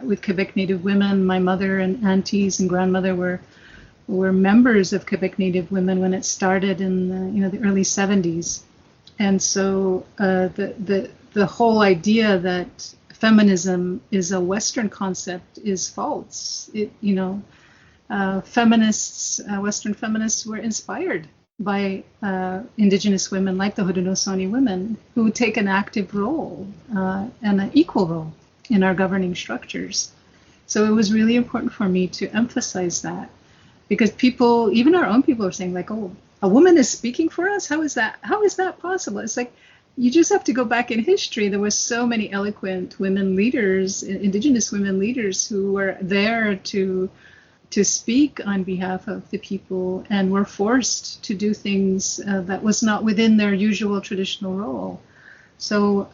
with Quebec Native women. My mother and aunties and grandmother were members of Quebec Native women when it started in the early 70s. And so the whole idea that feminism is a Western concept is false. Western feminists were inspired by Indigenous women like the Haudenosaunee women, who take an active role and an equal role in our governing structures. So it was really important for me to emphasize that, because people, even our own people, are saying like, "Oh, a woman is speaking for us? How is that? How is that possible?" It's like, you just have to go back in history. There were so many eloquent women leaders, Indigenous women leaders, who were there to speak on behalf of the people and were forced to do things that was not within their usual traditional role. So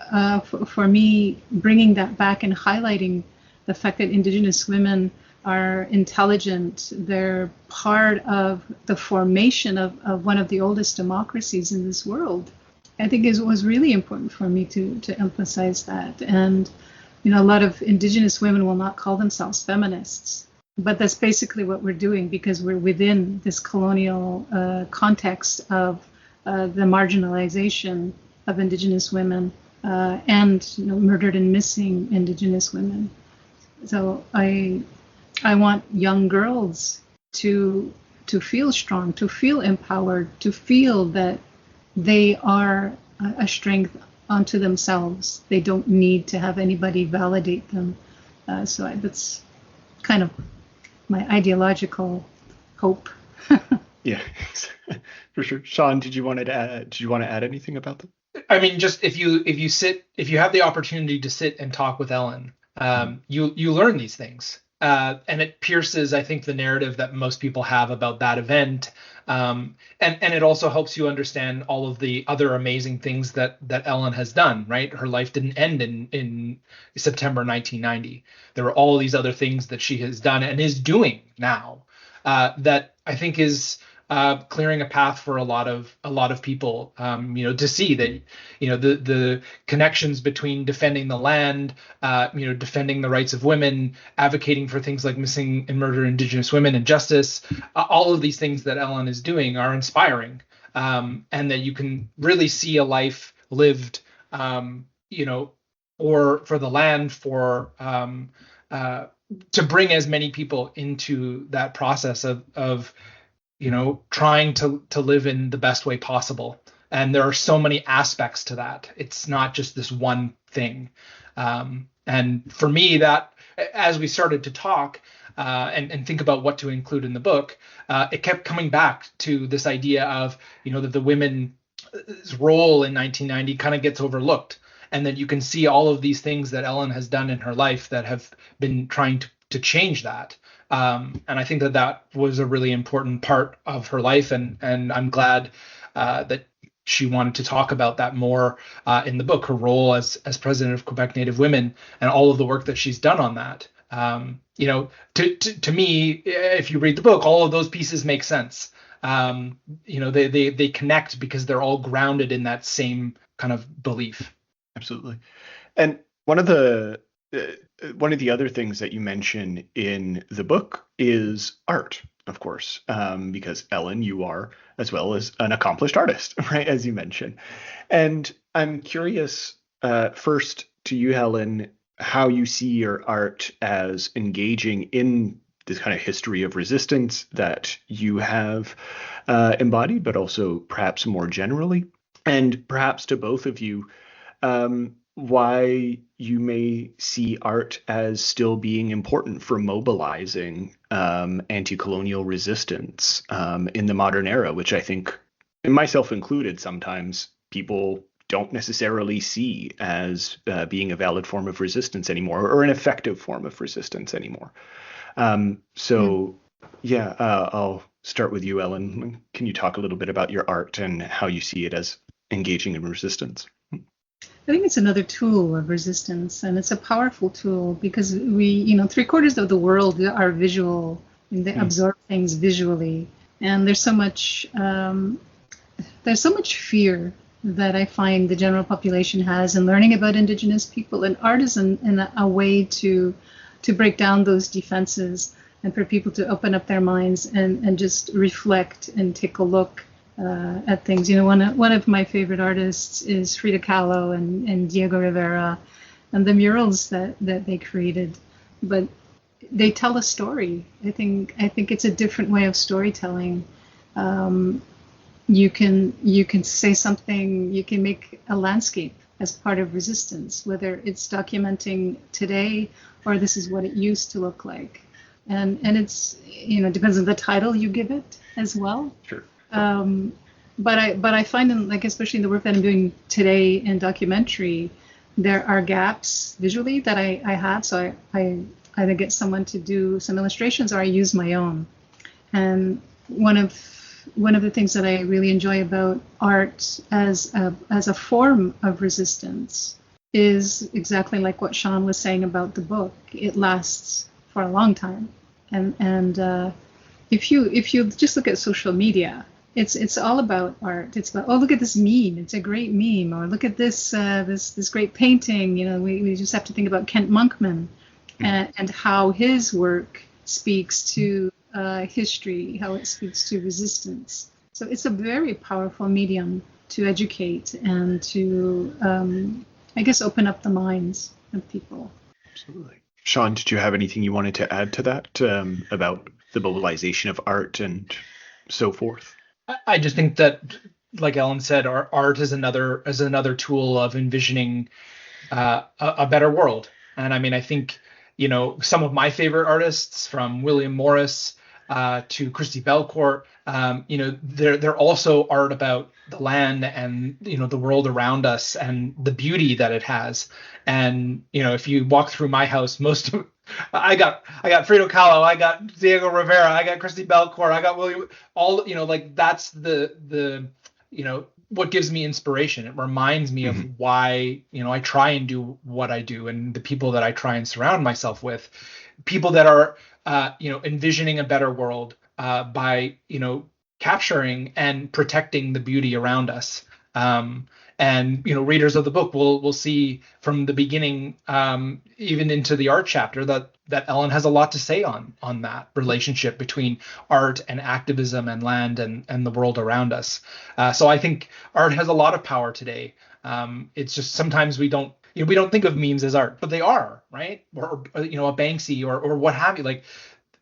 for me, bringing that back and highlighting the fact that Indigenous women are intelligent, they're part of the formation of one of the oldest democracies in this world, I think was really important for me to emphasize that. And, a lot of Indigenous women will not call themselves feminists, but that's basically what we're doing, because we're within this colonial context of the marginalization of Indigenous women and murdered and missing Indigenous women. So I want young girls to feel strong, to feel empowered, to feel that they are a strength unto themselves. They don't need to have anybody validate them. So that's kind of my ideological hope. Yeah, for sure. Sean, did you want to add anything about that? I mean, just if you have the opportunity to sit and talk with Ellen, you learn these things, and it pierces, I think, the narrative that most people have about that event, and it also helps you understand all of the other amazing things that Ellen has done. Right, her life didn't end in September 1990. There were all of these other things that she has done and is doing now, that I think is clearing a path for a lot of people, to see that, the connections between defending the land, defending the rights of women, advocating for things like missing and murdered Indigenous women and justice. All of these things that Ellen is doing are inspiring, and that you can really see a life lived, or for the land, for to bring as many people into that process of trying to live in the best way possible. And there are so many aspects to that. It's not just this one thing. And for me, that, as we started to talk and think about what to include in the book, it kept coming back to this idea of, that the women's role in 1990 kind of gets overlooked. And that you can see all of these things that Ellen has done in her life that have been trying to change that. And I think that was a really important part of her life, and I'm glad that she wanted to talk about that more in the book, her role as president of Quebec Native Women and all of the work that she's done on that. To me, if you read the book, all of those pieces make sense. They connect because they're all grounded in that same kind of belief. Absolutely. And one of the other things that you mention in the book is art, of course, because Ellen, you are as well as an accomplished artist, right, as you mentioned. And I'm curious, first to you, Helen, how you see your art as engaging in this kind of history of resistance that you have embodied, but also perhaps more generally, and perhaps to both of you, why you may see art as still being important for mobilizing anti-colonial resistance in the modern era, which I think, and myself included, sometimes people don't necessarily see as being a valid form of resistance anymore, or an effective form of resistance anymore. I'll start with you, Ellen. Can you talk a little bit about your art and how you see it as engaging in resistance? I think it's another tool of resistance, and it's a powerful tool because we, 3/4 of the world are visual, and they absorb things visually, and there's so much fear that I find the general population has in learning about Indigenous people, and art is in a way to break down those defenses and for people to open up their minds and just reflect and take a look at things. One of my favorite artists is Frida Kahlo and Diego Rivera, and the murals that they created. But they tell a story. I think it's a different way of storytelling. You can say something. You can make a landscape as part of resistance, whether it's documenting today or this is what it used to look like, and it's depends on the title you give it as well. Sure. But I find especially in the work that I'm doing today in documentary, there are gaps visually that I have. So I either get someone to do some illustrations or I use my own. And one of the things that I really enjoy about art as a form of resistance is exactly like what Sean was saying about the book. It lasts for a long time. And if you just look at social media, it's all about art. It's about, oh, look at this meme. It's a great meme. Or look at this this great painting. We just have to think about Kent Monkman and how his work speaks to history, how it speaks to resistance. So it's a very powerful medium to educate and to, I guess, open up the minds of people. Absolutely. Sean, did you have anything you wanted to add to that about the mobilization of art and so forth? I just think that, like Ellen said, our art is another tool of envisioning a better world. And I mean, I think, some of my favorite artists, from William Morris to Christy Belcourt. They're also art about the land and the world around us and the beauty that it has. And if you walk through my house, I got Frida Kahlo, I got Diego Rivera, I got Christy Belcourt, I got William. All that's the what gives me inspiration. It reminds me of why I try and do what I do, and the people that I try and surround myself with, people that are envisioning a better world by capturing and protecting the beauty around us. And readers of the book will see from the beginning, even into the art chapter, that Ellen has a lot to say on that relationship between art and activism and land and the world around us. So I think art has a lot of power today. It's just sometimes we don't think of memes as art, but they are, right? Or a Banksy or what have you. Like,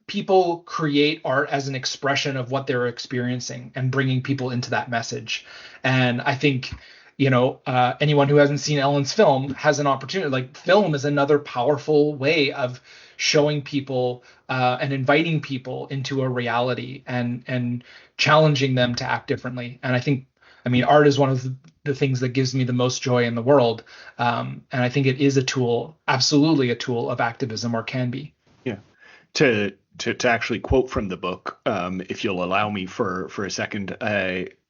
people create art as an expression of what they're experiencing and bringing people into that message. And I think anyone who hasn't seen Ellen's film has an opportunity. Like, film is another powerful way of showing people and inviting people into a reality and challenging them to act differently. And art is one of the things that gives me the most joy in the world. And I think it is absolutely a tool of activism, or can be. Yeah. To actually quote from the book, if you'll allow me for a second,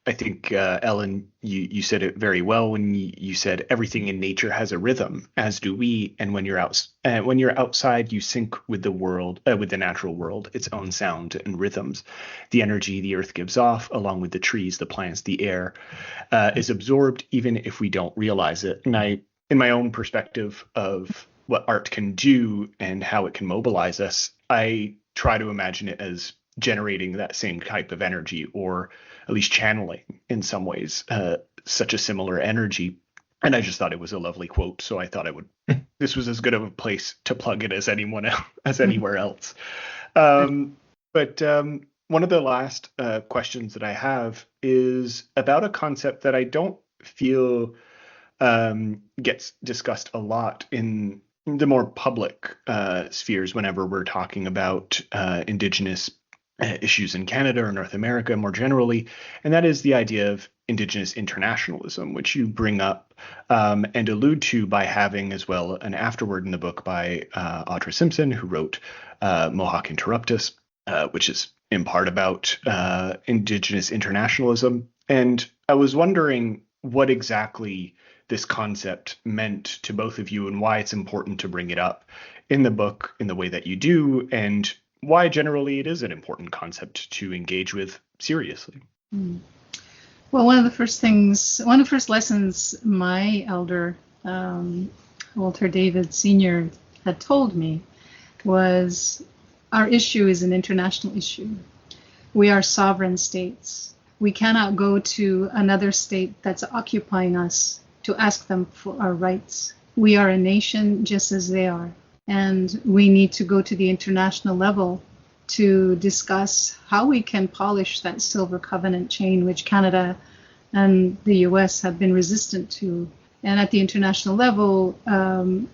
I think, Ellen, you said it very well when you said everything in nature has a rhythm, as do we. And when you're outside, you sync with the world, with the natural world, its own sound and rhythms. The energy the earth gives off, along with the trees, the plants, the air, is absorbed even if we don't realize it. And in my own perspective of what art can do and how it can mobilize us, I try to imagine it as generating that same type of energy, or at least channeling in some ways such a similar energy. And I just thought it was a lovely quote, so I thought this was as good of a place to plug it as anywhere else. But one of the last questions that I have is about a concept that I don't feel gets discussed a lot in the more public spheres whenever we're talking about Indigenous issues in Canada or North America more generally, and that is the idea of Indigenous internationalism, which you bring up and allude to by having as well an afterword in the book by Audra Simpson, who wrote Mohawk Interruptus, which is in part about Indigenous internationalism. And I was wondering what exactly this concept meant to both of you and why it's important to bring it up in the book in the way that you do, and why generally it is an important concept to engage with seriously. Well, one of the first lessons my elder, Walter David Sr., had told me was our issue is an international issue. We are sovereign states. We cannot go to another state that's occupying us to ask them for our rights. We are a nation just as they are. And we need to go to the international level to discuss how we can polish that silver covenant chain, which Canada and the US have been resistant to. And at the international level, I'm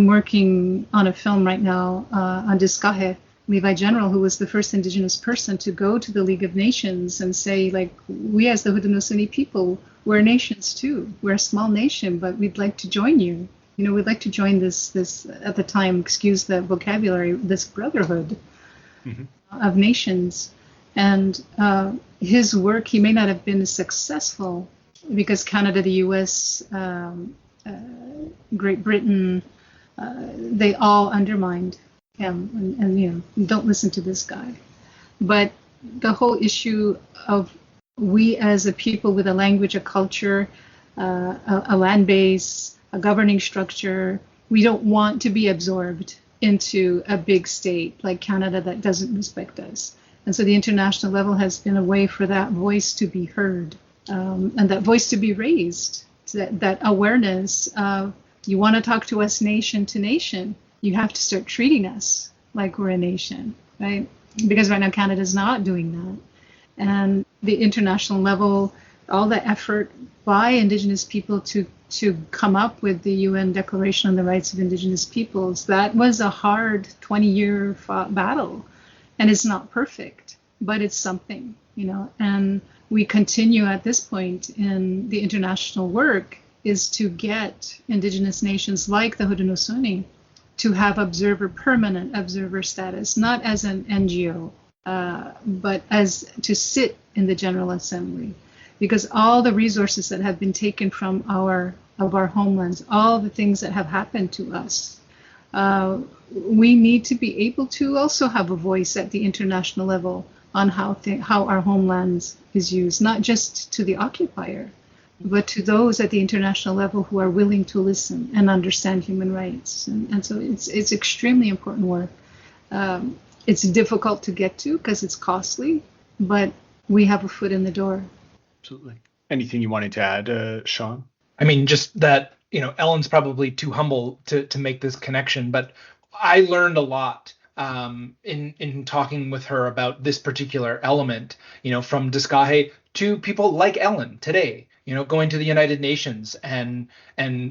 working on a film right now on Diskahe, Levi General, who was the first Indigenous person to go to the League of Nations and say, like, we as the Haudenosaunee people, we're nations too. We're a small nation, but we'd like to join you. We'd like to join this at the time, excuse the vocabulary, this brotherhood of nations. And his work, he may not have been as successful because Canada, the US, Great Britain, they all undermined him and don't listen to this guy. But the whole issue of we as a people with a language, a culture, a land base, a governing structure, we don't want to be absorbed into a big state like Canada that doesn't respect us. And so the international level has been a way for that voice to be heard and that voice to be raised, that awareness of, you want to talk to us nation to nation, you have to start treating us like we're a nation, right? Because right now Canada's not doing that. And the international level, all the effort by Indigenous people to come up with the UN Declaration on the Rights of Indigenous Peoples, that was a hard 20-year battle. and it's not perfect, but it's something, and we continue at this point in the international work is to get Indigenous nations like the Haudenosaunee to have permanent observer status, not as an NGO, but as to sit in the General Assembly, because all the resources that have been taken from our homelands, all the things that have happened to us, we need to be able to also have a voice at the international level on how our homelands is used, not just to the occupier, but to those at the international level who are willing to listen and understand human rights. And so it's extremely important work. It's difficult to get to because it's costly, but we have a foot in the door. Absolutely. Anything you wanted to add, Sean? I mean, just that, Ellen's probably too humble to make this connection, but I learned a lot in talking with her about this particular element, from Diskahe to people like Ellen today, going to the United Nations and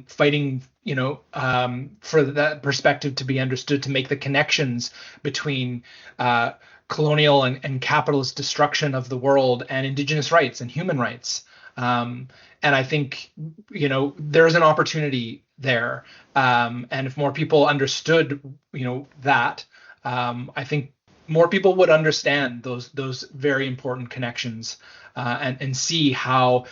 fighting, for that perspective to be understood, to make the connections between colonial and capitalist destruction of the world and Indigenous rights and human rights. And I think, there's an opportunity there. And if more people understood, that, I think more people would understand those very important connections, and see how,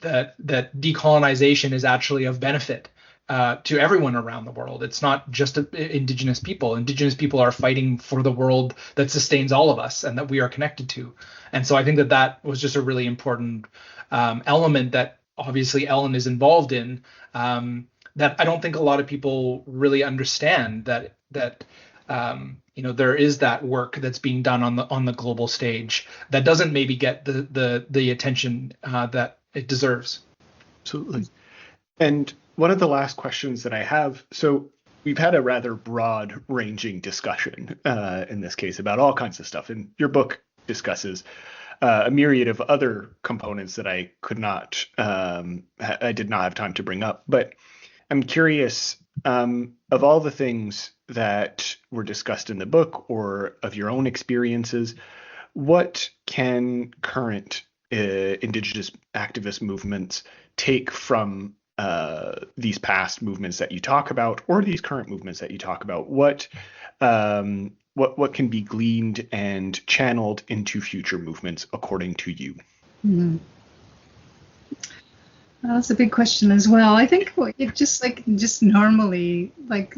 that decolonization is actually of benefit to everyone around the world. It's not just Indigenous people. Indigenous people are fighting for the world that sustains all of us and that we are connected to. And so I think that was just a really important element that obviously Ellen is involved in, that I don't think a lot of people really understand, that there is that work that's being done on the global stage that doesn't maybe get the attention that it deserves. Absolutely. And one of the last questions that I have, so we've had a rather broad ranging discussion in this case about all kinds of stuff, and your book discusses a myriad of other components that I did not have time to bring up. But I'm curious, of all the things that were discussed in the book or of your own experiences, what can current Indigenous activist movements take from these past movements that you talk about, or these current movements that you talk about? What can be gleaned and channeled into future movements, according to you? Mm-hmm. Well, that's a big question as well. I think it just normally, like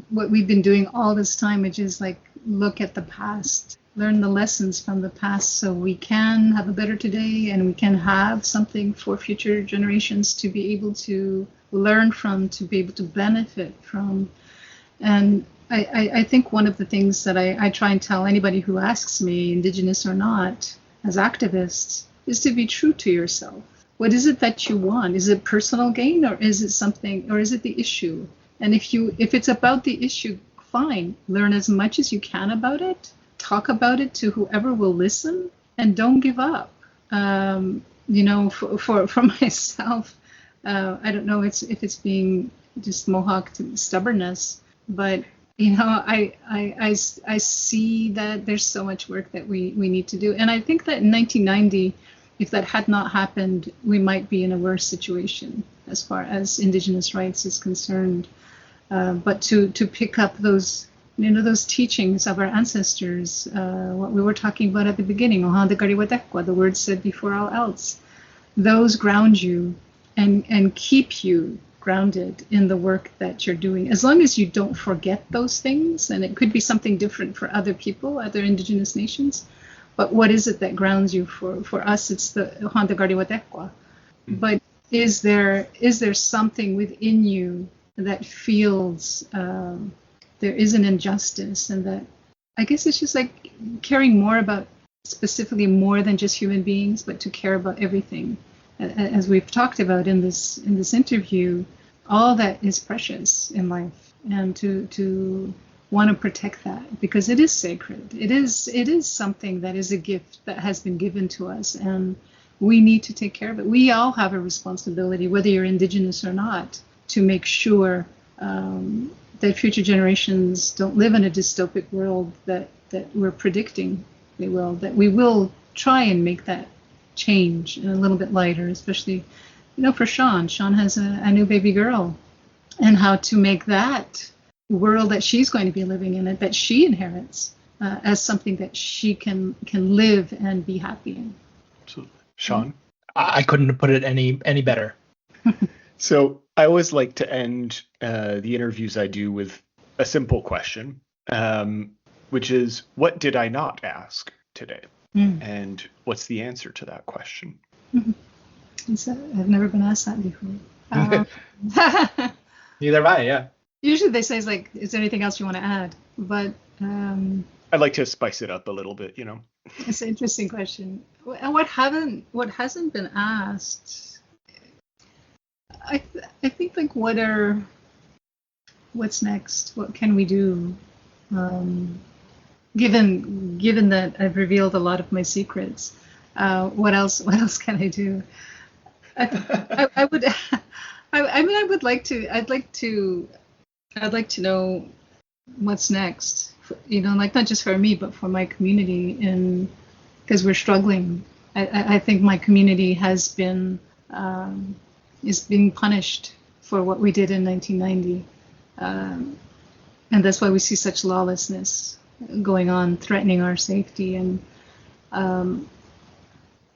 what we've been doing all this time, which is like look at the past, learn the lessons from the past, so we can have a better today and we can have something for future generations to be able to learn from, to be able to benefit from. And I think one of the things that I try and tell anybody who asks me, Indigenous or not, as activists, is to be true to yourself. What is it that you want? Is it personal gain, or is it something, or is it the issue? And if it's about the issue, fine. Learn as much as you can about it. Talk about it to whoever will listen, and don't give up. For myself, I don't know if it's being just Mohawk stubbornness, but I see that there's so much work that we need to do. And I think that in 1990, if that had not happened, we might be in a worse situation as far as Indigenous rights is concerned. But to pick up those teachings of our ancestors, what we were talking about at the beginning, the words said before all else, those ground you and keep you grounded in the work that you're doing. As long as you don't forget those things, and it could be something different for other people, other Indigenous nations, but what is it that grounds you? For us, it's the Handagariwatekwa. But is there something within you that feels there is an injustice, and that I guess it's just like caring more about specifically more than just human beings, but to care about everything. As we've talked about in this interview, all that is precious in life, and to want to protect that, because it is sacred. It is something that is a gift that has been given to us, and we need to take care of it. We all have a responsibility, whether you're Indigenous or not, to make sure that future generations don't live in a dystopic world that we're predicting they will, that we will try and make that change and a little bit lighter, especially, for Sean. Sean has a new baby girl, and how to make that world that she's going to be living in, that she inherits, as something that she can live and be happy in. Absolutely. Sean? I couldn't have put it any better. So I always like to end the interviews I do with a simple question, which is, what did I not ask today? And what's the answer to that question? I've never been asked that before. Neither have I, yeah. Usually they say, is there anything else you want to add? But I'd like to spice it up a little bit, It's an interesting question. And what hasn't been asked, I think, what's next? What can we do? Given that I've revealed a lot of my secrets, what else can I do? I would. I'd like to know what's next. Not just for me, but for my community, and because we're struggling. I think my community is being punished for what we did in 1990, and that's why we see such lawlessness going on, threatening our safety. And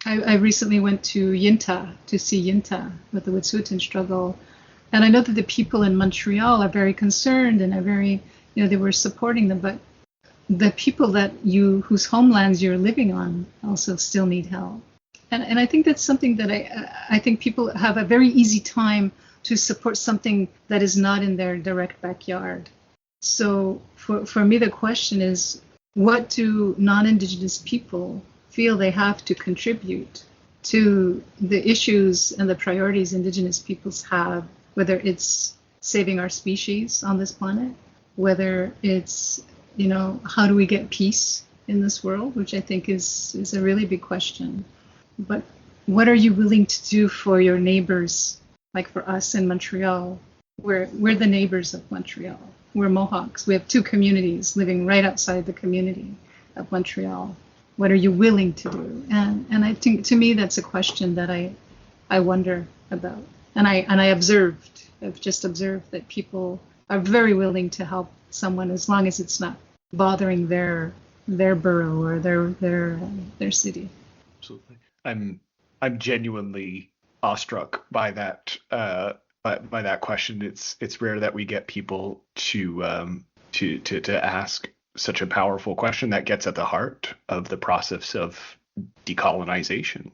I recently went to Yinta to see Yinta with the Wet'suwet'en struggle, and I know that the people in Montreal are very concerned and are very, they were supporting them, but the people whose homelands you're living on also still need help. And I think that's something that I think people have a very easy time to support something that is not in their direct backyard. So for me, the question is, what do non-Indigenous people feel they have to contribute to the issues and the priorities Indigenous peoples have, whether it's saving our species on this planet, whether it's, how do we get peace in this world, which I think is a really big question. But what are you willing to do for your neighbors? Like for us in Montreal, we're the neighbors of Montreal. We're Mohawks. We have two communities living right outside the community of Montreal. What are you willing to do? And I think, to me, that's a question that I wonder about. And I've just observed that people are very willing to help someone as long as it's not bothering their borough or their city. Absolutely. I'm genuinely awestruck by that by that question. It's rare that we get people to ask such a powerful question that gets at the heart of the process of decolonization.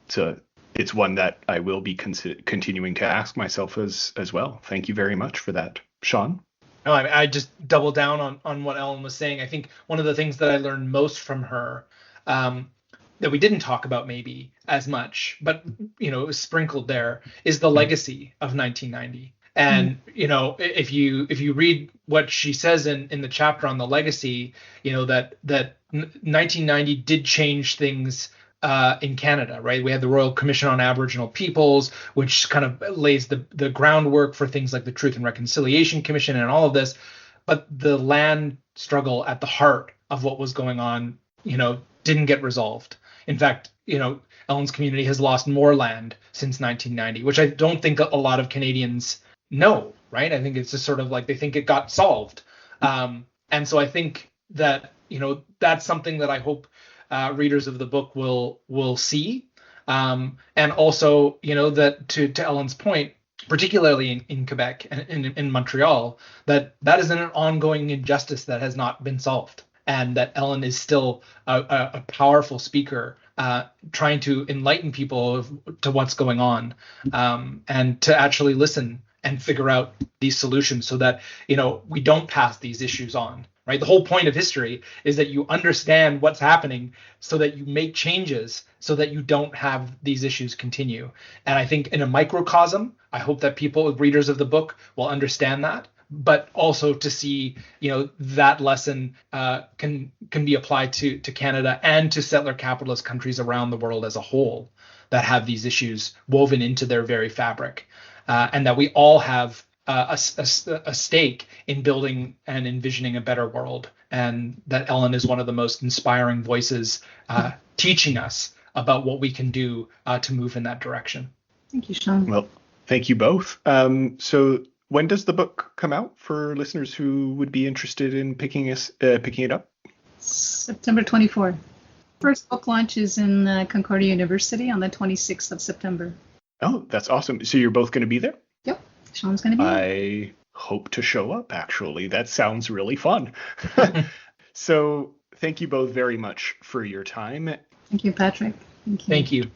So it's one that I will be continuing to ask myself as well. Thank you very much for that, Sean. No, I just double down on what Ellen was saying. I think one of the things that I learned most from her, that we didn't talk about maybe as much, but it was sprinkled there, is the legacy of 1990. And if you read what she says in the chapter on the legacy, that 1990 did change things in Canada, right? We had the Royal Commission on Aboriginal Peoples, which kind of lays the groundwork for things like the Truth and Reconciliation Commission and all of this. But the land struggle at the heart of what was going on, didn't get resolved. In fact, Ellen's community has lost more land since 1990, which I don't think a lot of Canadians know, right? I think it's just sort of like they think it got solved. And so I think that, that's something that I hope readers of the book will see. And also, that to Ellen's point, particularly in Quebec and in Montreal, that is an ongoing injustice that has not been solved. And that Ellen is still a powerful speaker, trying to enlighten people to what's going on, and to actually listen and figure out these solutions so that, we don't pass these issues on, right? The whole point of history is that you understand what's happening so that you make changes so that you don't have these issues continue. And I think in a microcosm, I hope that readers of the book will understand that, but also to see, that lesson can be applied to Canada and to settler capitalist countries around the world as a whole that have these issues woven into their very fabric. And that we all have a stake in building and envisioning a better world, and that Ellen is one of the most inspiring voices teaching us about what we can do to move in that direction. Thank you, Sean. Well, thank you both. So when does the book come out for listeners who would be interested in picking it up? September 24th. First book launch is in Concordia University on the 26th of September. Oh, that's awesome. So you're both going to be there? Yep. Sean's going to be there. I hope to show up, actually. That sounds really fun. So thank you both very much for your time. Thank you, Patrick. Thank you. Thank you.